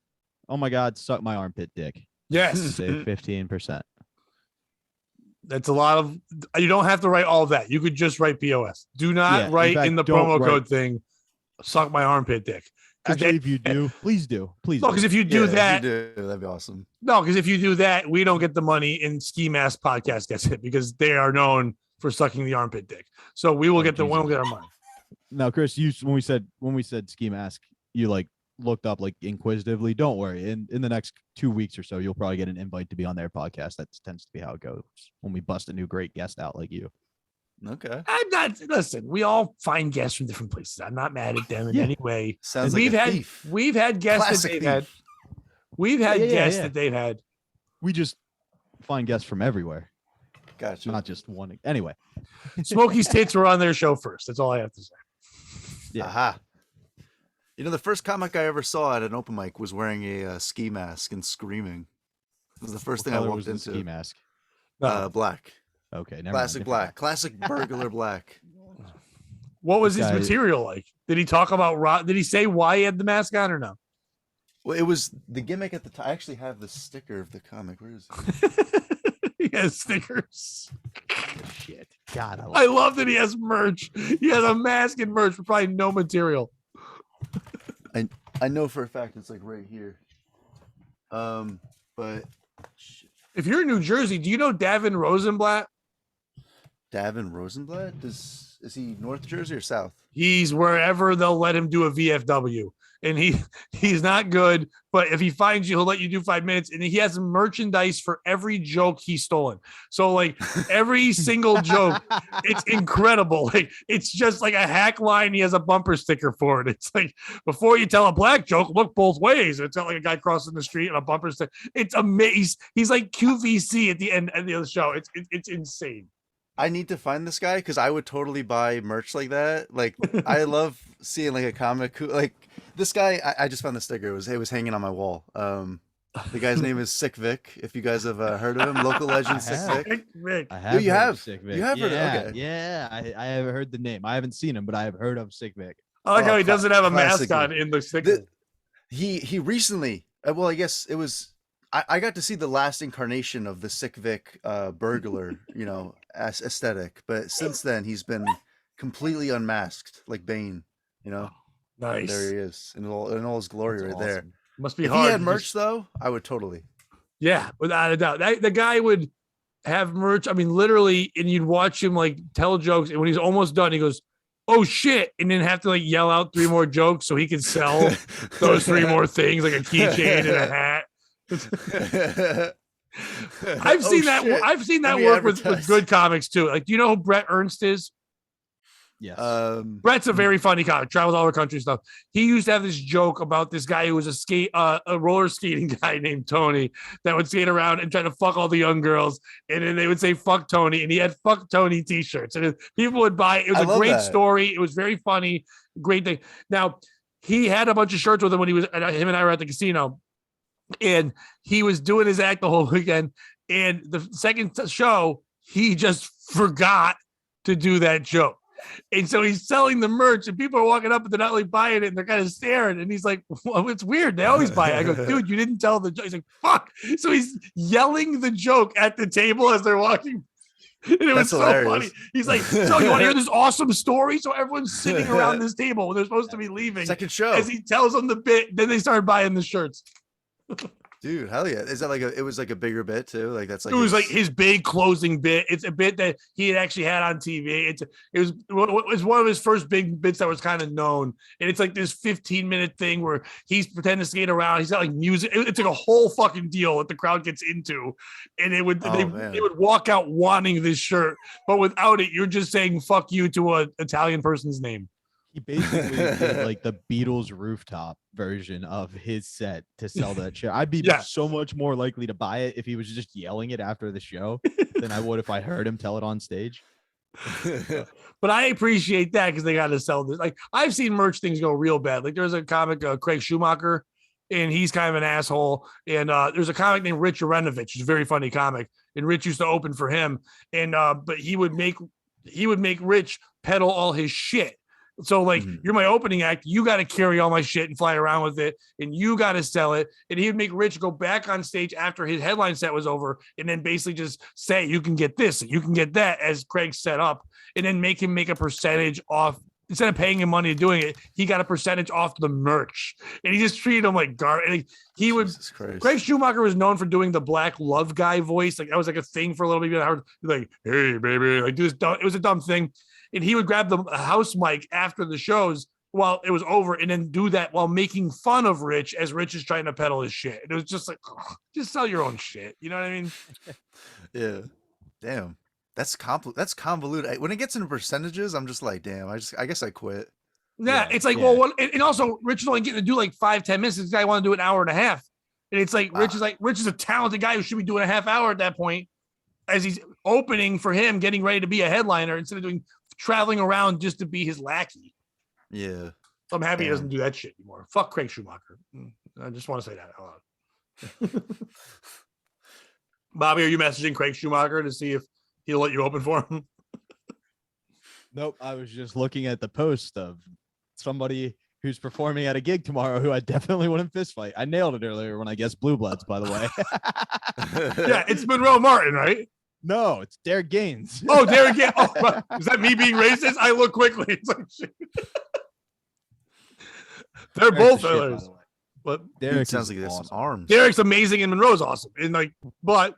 oh my God, suck my armpit dick. Yes. Save 15%. That's a lot of, you don't have to write all of that. You could just write POS. Do not write in the promo code thing, suck my armpit dick. Actually, if you do, please do. Please. No, because if you do that, that'd be awesome. No, because if you do that, we don't get the money, and Ski Mask Podcast gets it because they are known for sucking the armpit dick. So we will get we will get our money. Now, Chris, when we said ski mask, you like looked up like inquisitively. Don't worry. In the next 2 weeks or so, you'll probably get an invite to be on their podcast. That tends to be how it goes when we bust a new great guest out like you. Okay. I'm not. Listen, we all find guests from different places. I'm not mad at them in any way. Sounds like a thief. We've had guests Classic that they've thief. had. We've had guests yeah. that they've had. We just find guests from everywhere. Gotcha. Not just one. Anyway, Smokey's tits were on their show first. That's all I have to say. Yeah. Aha. You know, the first comic I ever saw at an open mic was wearing a ski mask and screaming. It was the first thing I walked into. Ski mask. Black. Okay, never Classic mind. black. Classic burglar black. What was his Guy- material like? Did he talk about? Did he say why he had the mask on or no? Well, it was the gimmick at the time. I actually have the sticker of the comic. Where is it? He has stickers. Shit. God, I love that he has merch. He has a mask and merch, but probably no material. I know for a fact it's like right here. But shit. If you're in New Jersey, do you know Davin Rosenblatt? Davin Rosenblatt? Is he North Jersey or South? He's wherever they'll let him do a VFW. And he's not good, but if he finds you, he'll let you do 5 minutes. And he has merchandise for every joke he's stolen. So like every single joke, it's incredible. Like it's just like a hack line. He has a bumper sticker for it. It's like before you tell a black joke, look both ways. It's not like a guy crossing the street and a bumper sticker. It's amazing. He's like QVC at the end of the show. It's insane. I need to find this guy because I would totally buy merch like that. Like I love seeing like a comic who like this guy. I just found the sticker. It was hanging on my wall. The guy's name is Sick Vic. If you guys have heard of him, local legend Sick Vic. Vic. I have. You heard have? of Sick Vic. You have heard of- Yeah, okay. yeah. I have heard the name. I haven't seen him, but I have heard of Sick Vic. I like how he doesn't have a classic. mask on in the sticker. He recently. Well, I guess it was. I got to see the last incarnation of the Sick Vic burglar, aesthetic. But since then, he's been completely unmasked, like Bane. Nice. There he is in all his glory That's right there. awesome. Must be If hard. he had to merch just- though, I would totally. Yeah, without a doubt. The guy would have merch. I mean, literally, and you'd watch him like tell jokes, and when he's almost done, he goes, "Oh shit!" and then have to like yell out 3 more jokes so he could sell those 3 more things, like a keychain and a hat. I've seen that. Shit. I've seen that Let me work with advertise. good comics too. Like, do you know who Brett Ernst is? Yes. Brett's a very funny comic. Travels all over the country and stuff. He used to have this joke about this guy who was a roller skating guy named Tony that would skate around and try to fuck all the young girls, and then they would say "fuck Tony," and he had "fuck Tony" T-shirts, and people would buy it. It was I a love great that. story. It was very funny, great thing. Now he had a bunch of shirts with him when he was. Him and I were at the casino, and he was doing his act the whole weekend. And the second show, he just forgot to do that joke. And so he's selling the merch, and people are walking up and they're not like buying it, and they're kind of staring. And he's like, "Well, it's weird. They always buy it." I go, "Dude, you didn't tell the joke." He's like, "Fuck." So he's yelling the joke at the table as they're walking. And it was That's so hilarious. funny. He's like, "So you want to hear this awesome story?" So everyone's sitting around this table when they're supposed to be leaving. Second show, As he tells them the bit, then they started buying the shirts. dude. Hell yeah! Is that like it was like a bigger bit too? Like that's like It was like his big closing bit. It's a bit that he had actually had on TV. It was one of his first big bits that was kind of known. And it's like this 15-minute thing where he's pretending to skate around. He's got like music. It's like a whole fucking deal that the crowd gets into. And it would they would walk out wanting this shirt, but without it, you're just saying "fuck you" to an Italian person's name. He basically did like the Beatles rooftop version of his set to sell that shit. I'd be Yeah. so much more likely to buy it if he was just yelling it after the show than I would if I heard him tell it on stage. But I appreciate that because they got to sell this. Like I've seen merch things go real bad. Like there's a comic, Craig Schumacher, and he's kind of an asshole. And there's a comic named Rich Arenovich, who's a very funny comic. And Rich used to open for him. And but he would make Rich peddle all his shit. So like you're my opening act, you got to carry all my shit and fly around with it, and you got to sell it. And he would make Rich go back on stage after his headline set was over, and then basically just say, "You can get this, and you can get that," as Craig set up, and then make him make a percentage off. Instead of paying him money doing it, he got a percentage off the merch, and he just treated him like garbage. He would. Craig Schumacher was known for doing the black love guy voice, like that was like a thing for a little bit. I heard like, "Hey baby," like do this. It was a dumb thing. and he would grab the house mic after the shows while it was over, and then do that while making fun of Rich as Rich is trying to peddle his shit. It was just like, just sell your own shit. You know what I mean? Yeah. Damn. That's convoluted. When it gets into percentages, I'm just like, damn. I guess I quit. Yeah, it's like, well, and also Rich is only getting to do like 5-10 minutes. This guy want to do an hour and a half, and it's like Rich is a talented guy who should be doing a half hour at that point, as he's opening for him, getting ready to be a headliner instead of traveling around just to be his lackey. Yeah. So I'm happy he doesn't do that shit anymore. Fuck Craig Schumacher. I just want to say that out loud. Bobby, are you messaging Craig Schumacher to see if he'll let you open for him? Nope. I was just looking at the post of somebody who's performing at a gig tomorrow who I definitely wouldn't fist fight. I nailed it earlier when I guessed Blue Bloods, by the way. Yeah, it's Monroe Martin, right? No, it's Derek Gaines. Oh, Derek Gaines. Oh, is that me being racist? I look quickly. It's like shit. They're both hilarious. But Derek sounds like he has some arms. Derek's amazing and Monroe's awesome. And like, but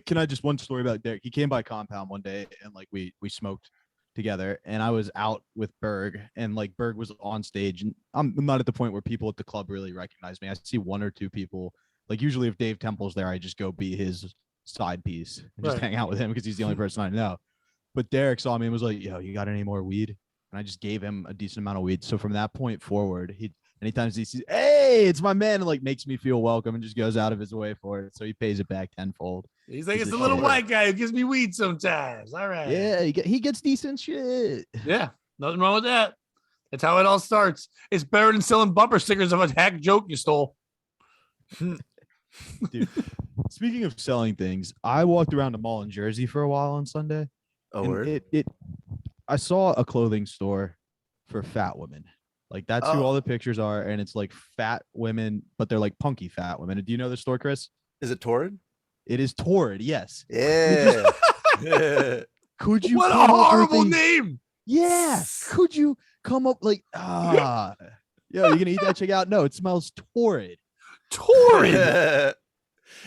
can I just one story about Derek? He came by Compound one day and like we smoked together, and I was out with Berg, and like Berg was on stage, and I'm not at the point where people at the club really recognize me. I see one or two people. Like usually if Dave Temple's there, I just go be his side piece and just hang out with him because he's the only person I know. But Derek saw me and was like, yo, you got any more weed? And I just gave him a decent amount of weed. So from that point forward, anytime he sees, hey, it's my man, and like makes me feel welcome and just goes out of his way for it. So he pays it back tenfold. He's like, it's the little white guy who gives me weed sometimes. All right. Yeah, he gets decent shit. Yeah, nothing wrong with that. That's how it all starts. It's better than selling bumper stickers of a hack joke you stole. Dude, speaking of selling things, I walked around the mall in Jersey for a while on Sunday. Oh, I saw a clothing store for fat women. Like that's who all the pictures are, and it's like fat women, but they're like punky fat women. Do you know the store, Chris? Is it Torrid? It is Torrid, yes. Yeah. Could you? What a horrible name. Yeah. Could you come up like yo, you gonna eat that chick out? No, it smells torrid. Torrid.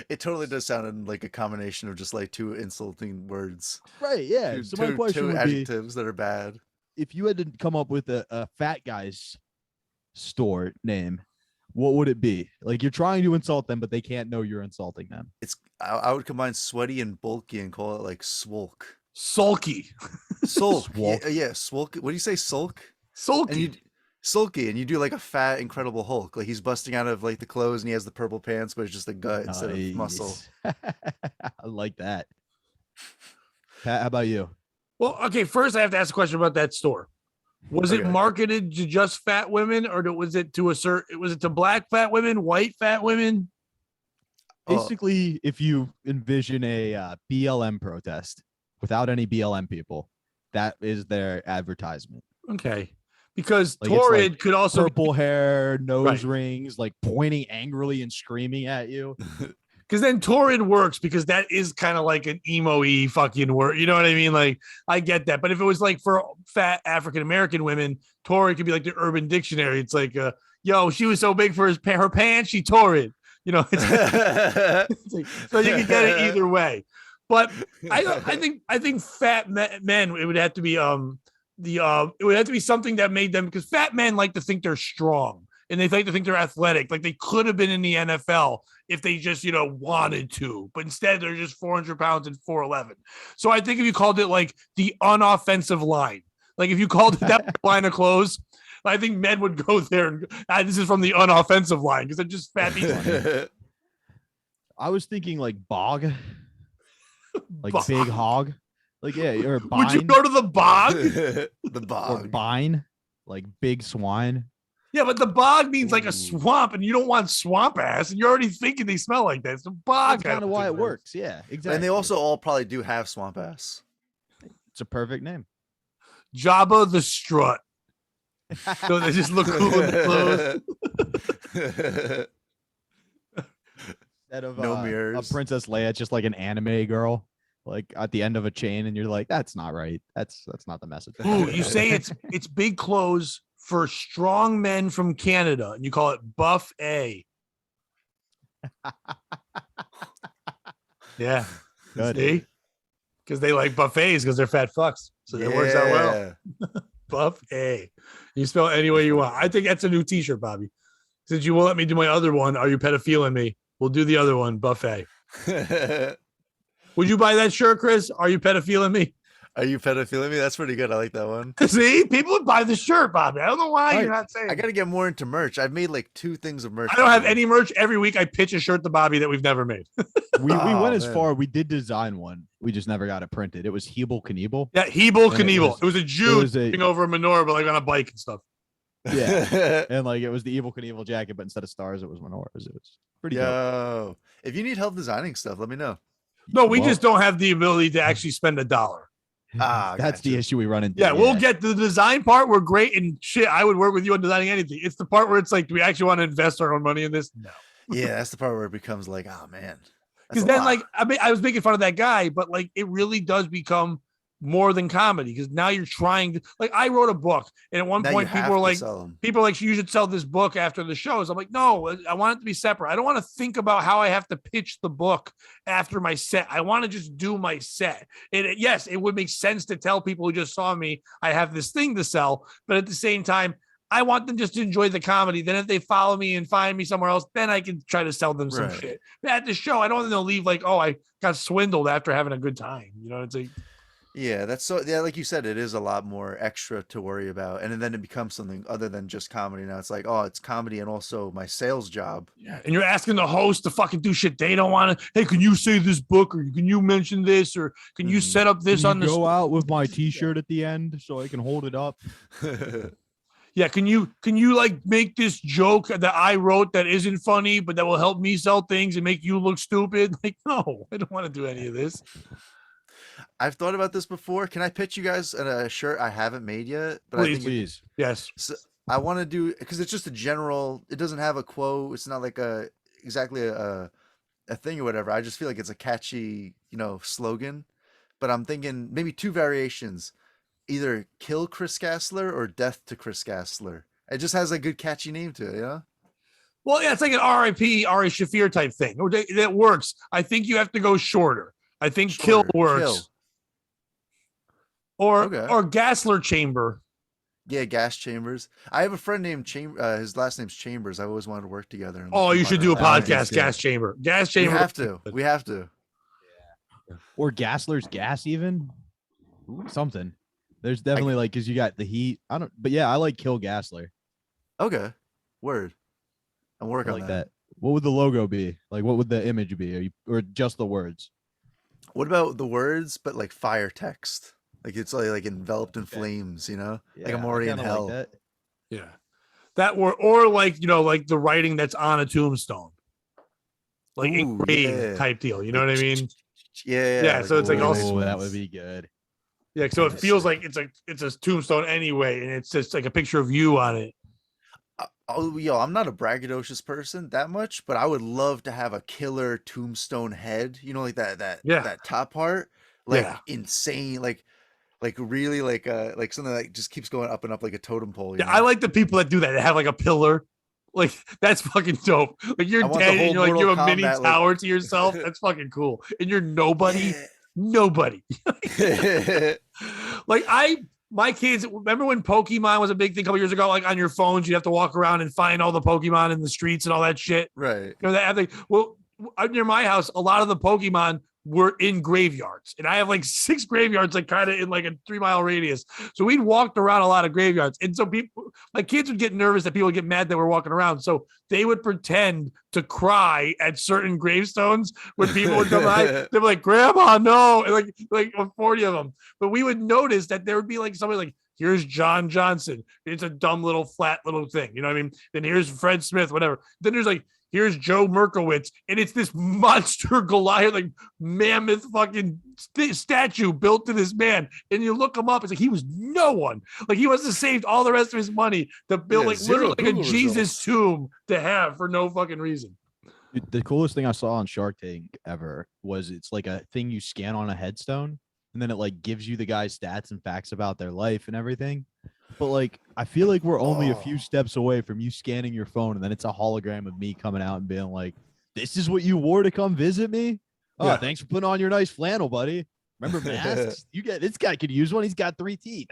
It totally does sound like a combination of just like two insulting words. Right, yeah. So my question would be, adjectives that are bad. If you had to come up with a fat guy's store name, what would it be? Like you're trying to insult them, but they can't know you're insulting them. I would combine sweaty and bulky and call it like swolk. Sulky. Sulk. Yeah, swolk. What do you say, sulk? Sulky. Sulky, and you do like a fat Incredible Hulk. Like he's busting out of like the clothes and he has the purple pants, but it's just a gut instead of muscle. I like that. Pat, how about you? Well, okay, first I have to ask a question about that store. Was it marketed to just fat women, or was it to black fat women, white fat women? Basically, if you envision a BLM protest without any BLM people, that is their advertisement. Okay. Because like Torrid like could also purple hair, nose rings, like pointing angrily and screaming at you. Because then Torrid works because that is kind of like an emo-y fucking word. You know what I mean? Like, I get that. But if it was like for fat African-American women, Torrid could be like the Urban Dictionary. It's like, yo, she was so big for her pants, she Torrid. You know, it's like, so you can get it either way. But I think fat men, it would have to be it would have to be something that made them, because fat men like to think they're strong and they like to think they're athletic. Like they could have been in the NFL if they just, wanted to, but instead they're just 400 pounds and 4'11". So I think if you called it like the unoffensive line, like if you called it that line of clothes, I think men would go there and this is from the unoffensive line because they're just fat people. I was thinking like bog, like bog. Big hog. Like, yeah, or bine. Would you go to the bog? The bog. Or bine, like big swine. Yeah, but the bog means like a swamp, and you don't want swamp ass, and you're already thinking they smell like that. It's a bog. That's kind of why it works. Yeah, exactly. And they also all probably do have swamp ass. It's a perfect name. Jabba the Strut. So they just look cool in the clothes. Instead of no mirrors. A Princess Leia, just like an anime girl, like at the end of a chain, and you're like, that's not right. That's not the message. Ooh, you say it's big clothes for strong men from Canada, and you call it Buff A. Yeah. Good. See? because they like buffets because they're fat fucks. So it works out well. Buffet. You spell it any way you want. I think that's a new T-shirt, Bobby. Since you won't let me do my other one, are you pedophiling me? We'll do the other one, buffet. Would you buy that shirt, Chris? Are you pedophiling me? Are you pedophiling me? That's pretty good. I like that one. See, people would buy the shirt, Bobby. I don't know why you're not saying. I got to get more into merch. I've made like 2 things of merch. I don't have any merch. Every week I pitch a shirt to Bobby that we've never made. we went as far. We did design one. We just never got it printed. It was Hebel Knievel. Yeah, Hebel Knievel. It was a Jew jumping over a menorah, but like on a bike and stuff. Yeah, and like it was the Evil Knievel jacket, but instead of stars, it was menorahs. It was pretty dope. If you need help designing stuff, let me know. No, we just don't have the ability to actually spend $1. That's the issue we run into. Yeah, we'll get the design part. We're great and shit. I would work with you on designing anything. It's the part where it's like, do we actually want to invest our own money in this? No. Yeah, that's the part where it becomes like, oh man. Because then, like, I mean, I was making fun of that guy, but like, it really does become more than comedy because now you're trying to, like, I wrote a book, and at one point people were like, you should sell this book after the shows. I'm like, no, I want it to be separate. I don't want to think about how I have to pitch the book after my set. I want to just do my set. And yes, it would make sense to tell people who just saw me, I have this thing to sell, but at the same time, I want them just to enjoy the comedy. Then if they follow me and find me somewhere else, then I can try to sell them some shit. But at the show, I don't want them to leave like, oh, I got swindled after having a good time. You know, it's like, yeah, that's so. Yeah, like you said, it is a lot more extra to worry about, and then it becomes something other than just comedy. Now it's like, oh, it's comedy and also my sales job. Yeah, and you're asking the host to fucking do shit they don't want to. Hey, can you say this book, or can you mention this, or can you set up this on the go out with my T-shirt at the end so I can hold it up? Yeah, can you like make this joke that I wrote that isn't funny, but that will help me sell things and make you look stupid? Like, no, I don't want to do any of this. I've thought about this before. Can I pitch you guys a shirt I haven't made yet? But please. Yes. So I want to do, because it's just a general, it doesn't have a quote. It's not like exactly a thing or whatever. I just feel like it's a catchy, slogan. But I'm thinking maybe 2 variations, either kill Chris Gassler or death to Chris Gassler. It just has a good catchy name to it, yeah? Well, yeah, it's like an R.I.P. Ari Shaffir type thing. That works. I think you have to go shorter. I think kill works. Kill. Or Gassler Chamber. Yeah, gas chambers. I have a friend named his last name's Chambers. I've always wanted to work together. Oh, you should do a podcast, Gas Chamber. Gas Chamber. We have to. Yeah. Or Gassler's Gas even. Something. There's definitely like, because you got the heat. But yeah, I like Kill Gassler. Okay. Word. I'm working on that. What would the logo be? Like, what would the image be? Or just the words? What about the words, but like fire text? Like it's like enveloped in flames, like I'm already in hell. Like that. Yeah. That or like, like the writing that's on a tombstone. Like engraved type deal. You know what I mean? Yeah. Yeah. So it's like also that would be good. Yeah. So it feels like it's a tombstone anyway, and it's just like a picture of you on it. I'm not a braggadocious person that much, but I would love to have a killer tombstone head. Like that top part, like insane, like really like something that just keeps going up and up like a totem pole. Yeah, I like the people that do that. They have like a pillar. Like that's fucking dope. Like you're dead and you're like you have a mini tower to yourself. That's fucking cool. And you're nobody. Nobody. Like my kids, remember when Pokemon was a big thing a couple years ago? Like on your phones, you have to walk around and find all the Pokemon in the streets and all that shit. Right. That thing. Well, near my house, a lot of the Pokemon were in graveyards, and I have like 6 graveyards, like kind of in like a 3-mile radius. So we'd walked around a lot of graveyards, and so my kids would get nervous that people would get mad that we're walking around. So they would pretend to cry at certain gravestones when people would come by. They'd be like, "Grandma, no!" And like 40 of them. But we would notice that there would be like somebody like, here's John Johnson. It's a dumb little flat little thing. You know what I mean? Then here's Fred Smith, whatever. Then there's like, here's Joe Merkowitz, and it's this monster Goliath, like mammoth fucking statue built to this man. And you look him up, it's like he was no one. Like he must have saved all the rest of his money to build like literally like a Jesus tomb to have for no fucking reason. The coolest thing I saw on Shark Tank ever was it's like a thing you scan on a headstone, and then it like gives you the guy's stats and facts about their life and everything. But like, I feel like we're only a few steps away from you scanning your phone, and then it's a hologram of me coming out and being like, "This is what you wore to come visit me? Oh, thanks for putting on your nice flannel, buddy." Remember masks? This guy could use one. He's got 3 teeth.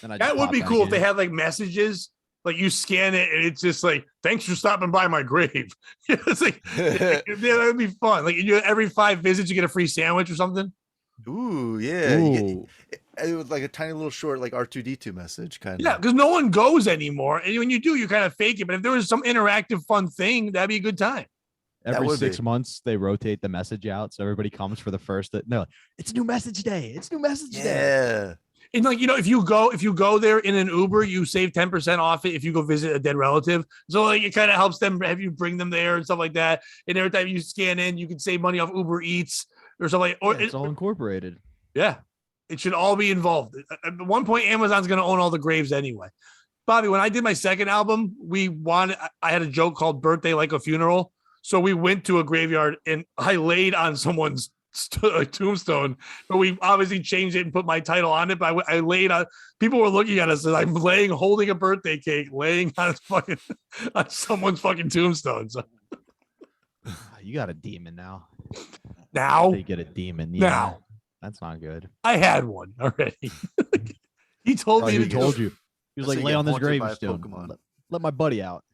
And That would be cool if they had like messages, like you scan it and it's just like, thanks for stopping by my grave. It's like, that would be fun. Like every 5 visits, you get a free sandwich or something. Ooh, yeah. It was like a tiny little short, like R2D2 message kind of. Yeah, because no one goes anymore. And when you do, you kind of fake it. But if there was some interactive fun thing, that'd be a good time. Every 6 months, they rotate the message out. So everybody comes for the first. No, like, it's new message day. It's new message day. Yeah. And like, if you go there in an Uber, you save 10% off it if you go visit a dead relative. So like it kind of helps them have you bring them there and stuff like that. And every time you scan in, you can save money off Uber Eats or something. It's all incorporated. Yeah. It should all be involved. At one point, Amazon's going to own all the graves anyway. Bobby, when I did my second album, I had a joke called Birthday Like a Funeral. So we went to a graveyard and I laid on someone's tombstone, but we obviously changed it and put my title on it. But I laid on, people were looking at us and I'm holding a birthday cake, laying on on someone's fucking tombstone. So. You got a demon now. Now? They get a demon. Yeah. Now. That's not good. I had one already. He told me. He told you. He was like, lay on this gravestone. Let my buddy out.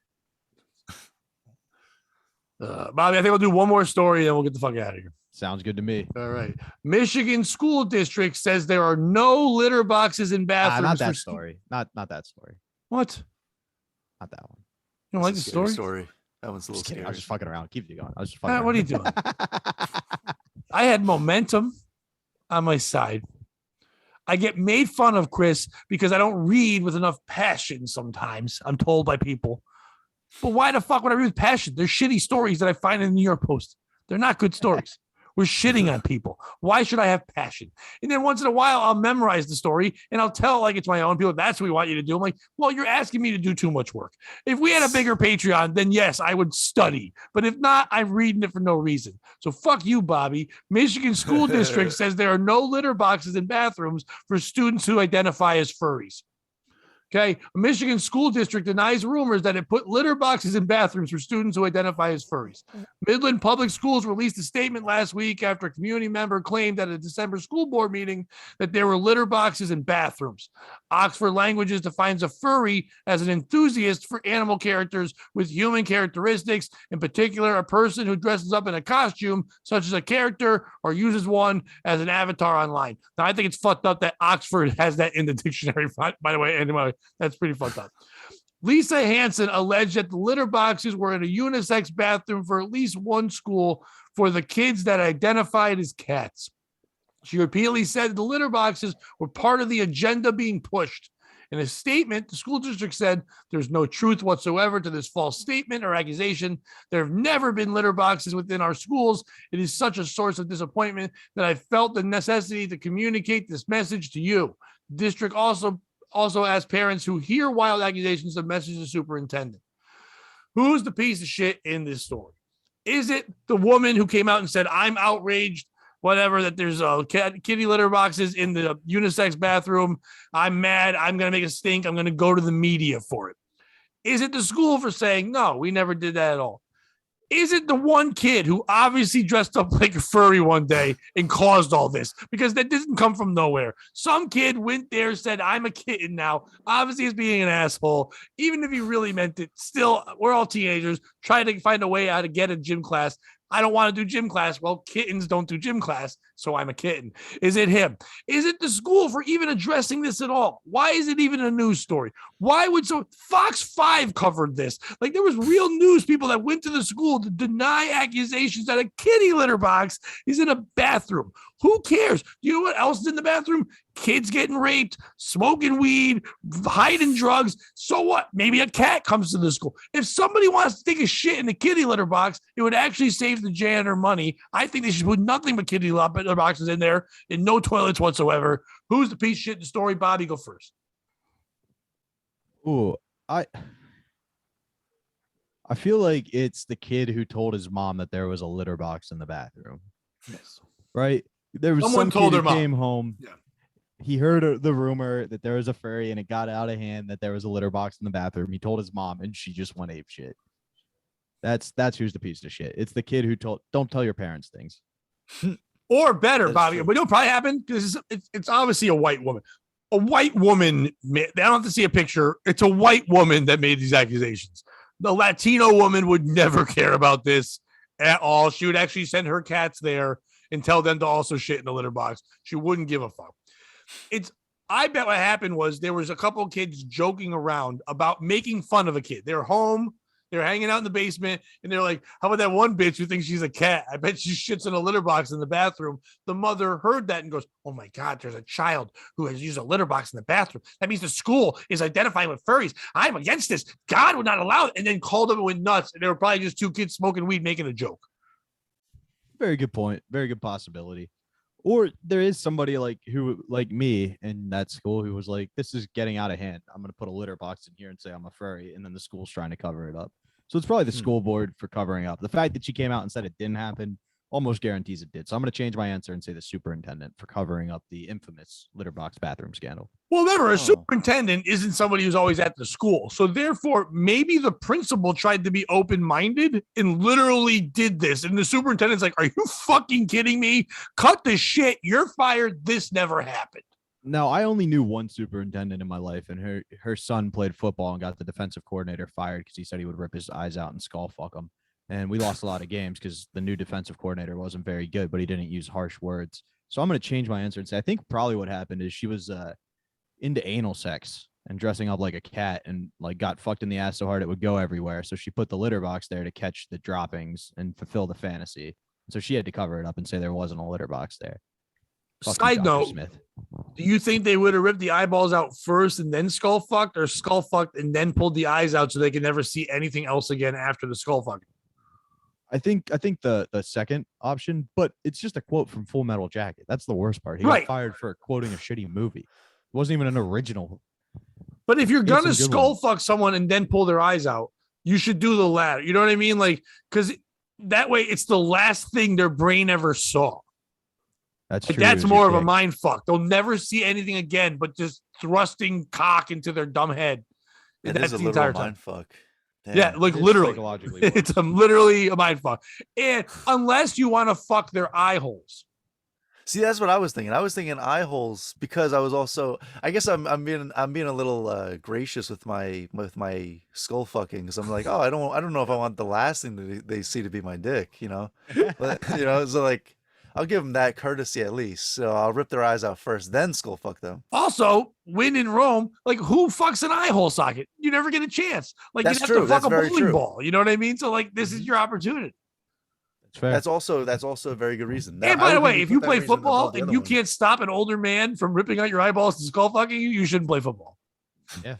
Bobby, I think I'll do one more story and we'll get the fuck out of here. Sounds good to me. All right. Michigan School District says there are no litter boxes in bathrooms. Not that story. Not that story. What? Not that one. You don't like the story? That one's a little scary. I was just fucking around. Keep it going. I was just fucking around. What are you doing? I had momentum on my side. I get made fun of, Chris, because I don't read with enough passion sometimes. I'm told by people. But why the fuck would I read with passion? There's shitty stories that I find in the New York Post. They're not good stories. We're shitting on people. Why should I have passion? And then once in a while, I'll memorize the story and I'll tell like it's my own. People, that's what we want you to do. I'm like, well, you're asking me to do too much work. If we had a bigger Patreon, then yes, I would study. But if not, I'm reading it for no reason. So fuck you, Bobby. Michigan School District says there are no litter boxes in bathrooms for students who identify as furries. Okay, a Michigan school district denies rumors that it put litter boxes in bathrooms for students who identify as furries. Midland Public Schools released a statement last week after a community member claimed at a December school board meeting that there were litter boxes in bathrooms. Oxford Languages defines a furry as an enthusiast for animal characters with human characteristics, in particular, a person who dresses up in a costume, such as a character, or uses one as an avatar online. Now, I think it's fucked up that Oxford has that in the dictionary, by the way, anyway. That's pretty fucked up. Lisa Hansen alleged that the litter boxes were in a unisex bathroom for at least one school for the kids that identified as cats. She repeatedly said the litter boxes were part of the agenda being pushed. In a statement, the school district said there's no truth whatsoever to this false statement or accusation. There have never been litter boxes within our schools. It is such a source of disappointment that I felt the necessity to communicate this message to you. The district also asked parents who hear wild accusations to message the superintendent. Who's the piece of shit in this story? Is it the woman who came out and said, I'm outraged, whatever, that there's kitty litter boxes in the unisex bathroom? I'm mad. I'm going to make a stink. I'm going to go to the media for it. Is it the school for saying, no, we never did that at all? Is it the one kid who obviously dressed up like a furry one day and caused all this? Because that didn't come from nowhere. Some kid went there, said, I'm a kitten now. Obviously, he's being an asshole. Even if he really meant it, still, we're all teenagers trying to find a way how to get a gym class. I don't want to do gym class. Well, kittens don't do gym class, so I'm a kitten. Is it him? Is it the school for even addressing this at all? Why is it even a news story? Why would Fox 5 covered this? Like there was real news people that went to the school to deny accusations that a kitty litter box is in a bathroom. Who cares? You know what else is in the bathroom? Kids getting raped, smoking weed, hiding drugs. So what? Maybe a cat comes to the school. If somebody wants to take a shit in the kitty litter box, it would actually save the janitor money. I think they should put nothing but kitty litter boxes in there and no toilets whatsoever. Who's the piece of shit in the story? Bobby, go first. Ooh, I feel like it's the kid who told his mom that there was a litter box in the bathroom. Yes. Right? There was Someone some told kid their who mom. came home. Yeah. He heard the rumor that there was a furry and it got out of hand that there was a litter box in the bathroom. He told his mom and she just went ape shit. That's who's the piece of shit. It's the kid who don't tell your parents things. Or better, That's Bobby. true. But it'll probably happen because it's obviously a white woman. A white woman. They don't have to see a picture. It's a white woman that made these accusations. The Latino woman would never care about this at all. She would actually send her cats there and tell them to also shit in the litter box. She wouldn't give a fuck. I bet what happened was there was a couple of kids joking around about making fun of a kid. They're home, they're hanging out in the basement, and they're like, how about that one bitch who thinks she's a cat? I bet she shits in a litter box in the bathroom. The mother heard that and goes, oh my God, there's a child who has used a litter box in the bathroom. That means the school is identifying with furries. I'm against this. God would not allow it. And then called them and went nuts. And they were probably just two kids smoking weed, making a joke. Very good point. Very good possibility. Or there is somebody like me in that school who was like, this is getting out of hand. I'm going to put a litter box in here and say I'm a furry. And then the school's trying to cover it up. So it's probably the school board for covering up. The fact that she came out and said it didn't happen almost guarantees it did. So I'm going to change my answer and say the superintendent for covering up the infamous litter box bathroom scandal. Well, remember, a superintendent isn't somebody who's always at the school. So therefore, maybe the principal tried to be open-minded and literally did this. And the superintendent's like, are you fucking kidding me? Cut the shit. You're fired. This never happened. Now, I only knew one superintendent in my life, and her son played football and got the defensive coordinator fired because he said he would rip his eyes out and skull fuck him. And we lost a lot of games because the new defensive coordinator wasn't very good, but he didn't use harsh words. So I'm going to change my answer and say, I think probably what happened is she was into anal sex and dressing up like a cat and like got fucked in the ass so hard it would go everywhere. So she put the litter box there to catch the droppings and fulfill the fantasy. So she had to cover it up and say there wasn't a litter box there. Side note, Smith. Do you think they would have ripped the eyeballs out first and then skull fucked, or skull fucked and then pulled the eyes out so they could never see anything else again after the skull fucking? I think the second option, but it's just a quote from Full Metal Jacket. That's the worst part. He Right. got fired for quoting a shitty movie. It wasn't even an original. But if you're He had gonna some good skull ones. fuck someone and then pull their eyes out, you should do the latter. You know what I mean? Like, because that way it's the last thing their brain ever saw. That's Like, true. that's It was more your of a dick. mind fuck. They'll never see anything again, but just thrusting cock into their dumb head. It That's is a the literal entire time. mind fuck. Yeah, like It's literally. psychologically worse. It's literally a mind fuck. And unless you want to fuck their eye holes. See, that's what I was thinking. I was thinking eye holes because I was also. I guess I'm being a little gracious with my skull fucking because I'm like, oh, I don't know if I want the last thing that they see to be my dick, you know. But, you know, so like I'll give them that courtesy at least. So I'll rip their eyes out first, then skull fuck them. Also, when in Rome, like who fucks an eye hole socket? You never get a chance. Like That's you'd have true. to fuck That's a very bowling true. ball. You know what I mean? So like this is your opportunity. That's fair. That's also a very good reason. And I by the would way, maybe if put you that play reason above football the and other you one. can't stop an older man from ripping out your eyeballs and skull fucking you, you shouldn't play football. Yeah.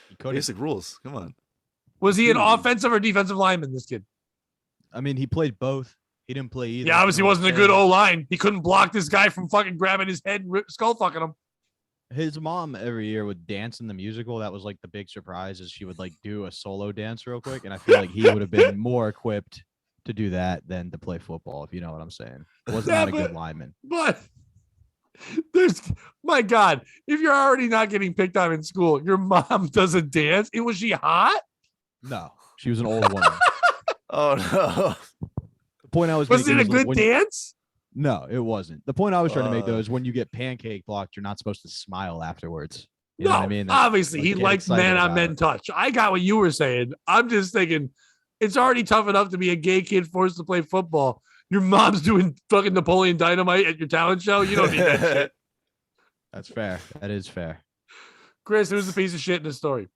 You could. Basic rules. Come on. Was he an Dude. offensive or defensive lineman, this kid? I mean, he played both. He didn't play either. Yeah, obviously You know, wasn't a good O-line. He couldn't block this guy from fucking grabbing his head and skull fucking him. His mom every year would dance in the musical. That was like the big surprise is she would like do a solo dance real quick. And I feel like he would have been more equipped to do that than to play football, if you know what I'm saying. Was Yeah, not a but- good lineman. But there's, my God, if you're already not getting picked on in school, your mom doesn't dance. Was she hot? No, she was an old woman. Oh no. The point I was Was making it a was, like, good when- dance? No, it wasn't. The point I was trying to make though Uh. is when you get pancake blocked, you're not supposed to smile afterwards. You know No, what I mean? That's- obviously like, he get likes excited men on about men it. touch. I got what you were saying. I'm just thinking it's already tough enough to be a gay kid forced to play football. Your mom's doing fucking Napoleon Dynamite at your talent show. You don't need that shit. That's fair. That is fair. Chris, who's the piece of shit in the story?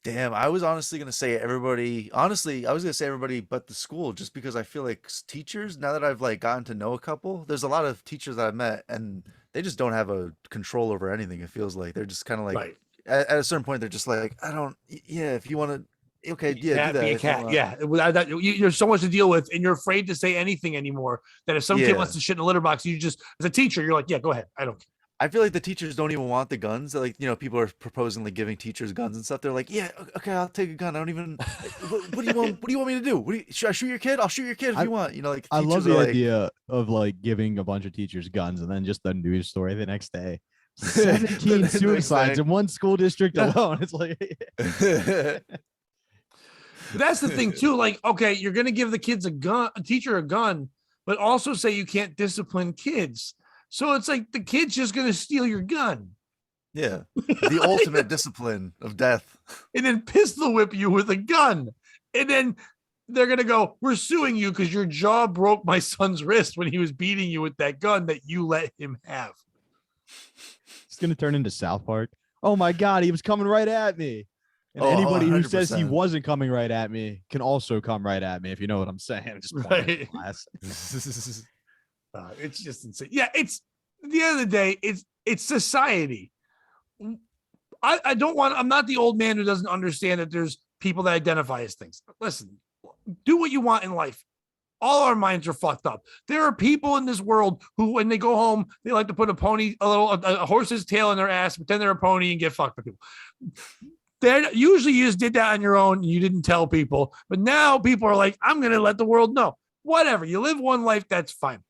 Damn, I was honestly gonna say everybody. Honestly, I was gonna say everybody but the school, just because I feel like teachers. Now that I've like gotten to know a couple, there's a lot of teachers that I've met, and they just don't have a control over anything. It feels like they're just kind of like Right. at a certain point, they're just like, I don't. Yeah, if you want to, okay, yeah, do that. Be a if you cat. want." Yeah. You're so much to deal with, and you're afraid to say anything anymore. That if some kid Yeah. wants to shit in a litter box, you just, as a teacher, you're like, yeah, go ahead. I don't care. I feel like the teachers don't even want the guns. They're like, you know, people are proposing like giving teachers guns and stuff. They're like, yeah, okay, I'll take a gun. I don't even. What do you want? What do you want me to do? Should I shoot your kid? I'll shoot your kid if you want. You know, like I love teachers the are like, idea of like giving a bunch of teachers guns and then just the news story the next day. 17 next suicides day. in one school district alone. It's like But that's the thing too. Like, okay, you're gonna give the kids a teacher a gun, but also say you can't discipline kids. So it's like the kid's just going to steal your gun. Yeah. The ultimate discipline of death. And then pistol whip you with a gun. And then they're going to go, we're suing you because your jaw broke my son's wrist when he was beating you with that gun that you let him have. It's going to turn into South Park. Oh my God, he was coming right at me. And anybody who says he 100%. wasn't coming right at me can also come right at me, if you know what I'm saying. I'm just pointing at the glass. It's just insane. Yeah, it's at the end of the day, it's society. I'm not the old man who doesn't understand that there's people that identify as things. Listen, do what you want in life. All our minds are fucked up. There are people in this world who, when they go home, they like to put a horse's tail in their ass, pretend they're a pony and get fucked by people. Usually you just did that on your own and you didn't tell people. But now people are like, I'm going to let the world know. Whatever. You live one life, that's fine.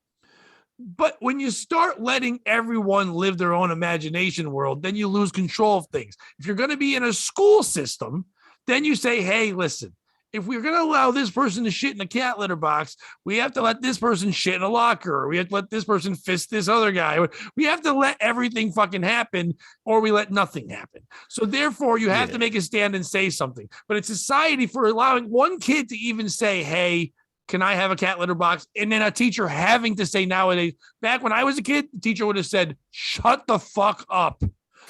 But when you start letting everyone live their own imagination world, then you lose control of things. If you're going to be in a school system, then you say, hey, listen, if we're going to allow this person to shit in a cat litter box, we have to let this person shit in a locker. Or we have to let this person fist this other guy. We have to let everything fucking happen, or we let nothing happen. So therefore, you have to make a stand and say something. But it's society for allowing one kid to even say, hey, can I have a cat litter box? And then a teacher having to say nowadays, back when I was a kid, the teacher would have said, shut the fuck up.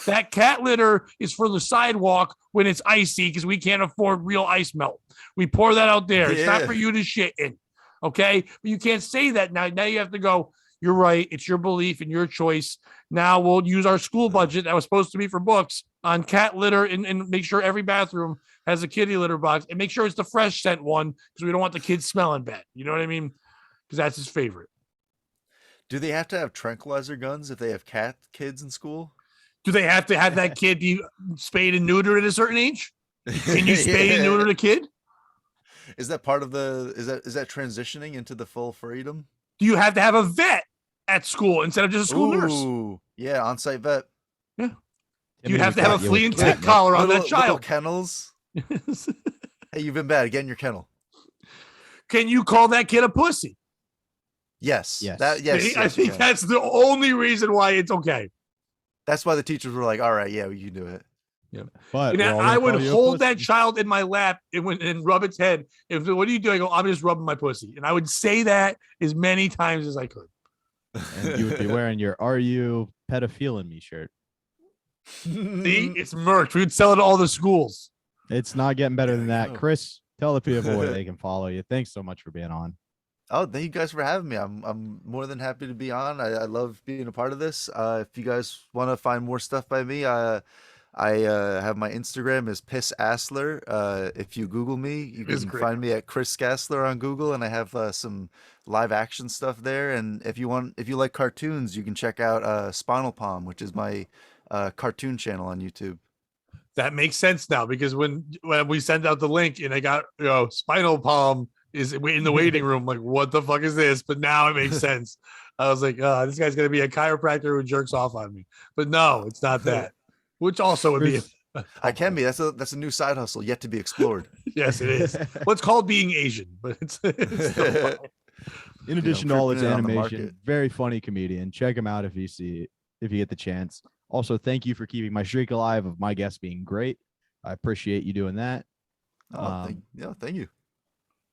That cat litter is for the sidewalk when it's icy because we can't afford real ice melt. We pour that out there. It's not for you to shit in. Okay. But you can't say that now. Now you have to go, you're right. It's your belief and your choice. Now we'll use our school budget that was supposed to be for books on cat litter and make sure every bathroom has a kitty litter box and make sure it's the fresh scent one because we don't want the kids smelling bad. You know what I mean? Because that's his favorite. Do they have to have tranquilizer guns if they have kids in school? Do they have to have that kid be spayed and neutered at a certain age? Can you spay and neuter a kid? Is that part of is that transitioning into the full freedom? Do you have to have a vet at school instead of just a school nurse? Yeah, on-site vet. Yeah. Do you have to have a flea and tick collar on that child? Little kennels. Hey, you've been bad. Get in your kennel. Can you call that kid a pussy? Yes. Yes. I think that's the only reason why it's okay. That's why the teachers were like, all right, yeah, you can do it. Yeah. But I would hold that child in my lap and rub its head. What are you doing? I go, I'm just rubbing my pussy. And I would say that as many times as I could. And you would be wearing your "Are You Pedophiling Me" shirt. See, it's merch. We would sell it to all the schools. It's not getting better than that. Chris, tell the people where they can follow you. Thanks so much for being on. Oh, thank you guys for having me. I'm more than happy to be on. I love being a part of this. If you guys want to find more stuff by me, I have my Instagram is Piss Gassler. If you Google me, you can find me at Chris Gassler on Google, and I have some live action stuff there. And if you like cartoons, you can check out Spinal Palm, which is my cartoon channel on YouTube. That makes sense now because when we sent out the link and I got Spinal Palm is in the waiting room, like what the fuck is this? But now it makes sense. I was like, this guy's gonna be a chiropractor who jerks off on me. But no, it's not that. Which also would be. I can be. That's a new side hustle yet to be explored. Yes, it is. Well, it's called being Asian, but it's still in addition to all its animation, very funny comedian. Check him out if you get the chance. Also, thank you for keeping my streak alive of my guests being great. I appreciate you doing that. Thank you.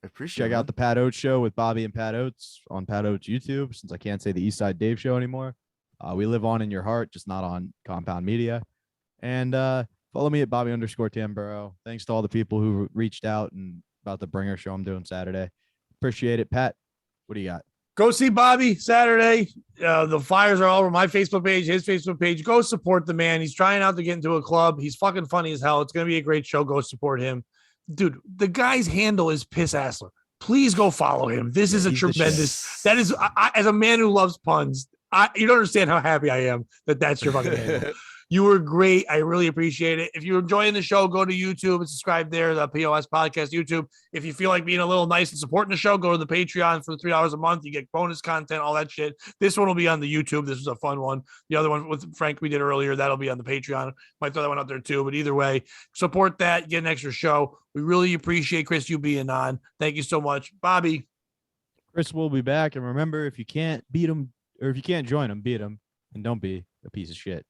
I appreciate Check out the Pat Oates Show with Bobby and Pat Oates on Pat Oates YouTube, since I can't say the Eastside Dave Show anymore. We live on in your heart, just not on Compound Media. And follow me at Bobby_Tamburo. Thanks to all the people who reached out and about the Bringer show I'm doing Saturday. Appreciate it. Pat, what do you got? Go see Bobby Saturday. The flyers are all over my Facebook page, his Facebook page. Go support the man. He's trying out to get into a club. He's fucking funny as hell. It's going to be a great show. Go support him. Dude, the guy's handle is Piss Gassler. Please go follow him. This is a tremendous. That is, as a man who loves puns, you don't understand how happy I am that that's your fucking handle. You were great. I really appreciate it. If you're enjoying the show, go to YouTube and subscribe there, the POS Podcast YouTube. If you feel like being a little nice and supporting the show, go to the Patreon for $3 a month. You get bonus content, all that shit. This one will be on the YouTube. This was a fun one. The other one with Frank we did earlier, that'll be on the Patreon. Might throw that one out there too. But either way, support that. Get an extra show. We really appreciate, Chris, you being on. Thank you so much. Bobby. Chris will be back. And remember, if you can't beat him or if you can't join him, beat him and don't be a piece of shit.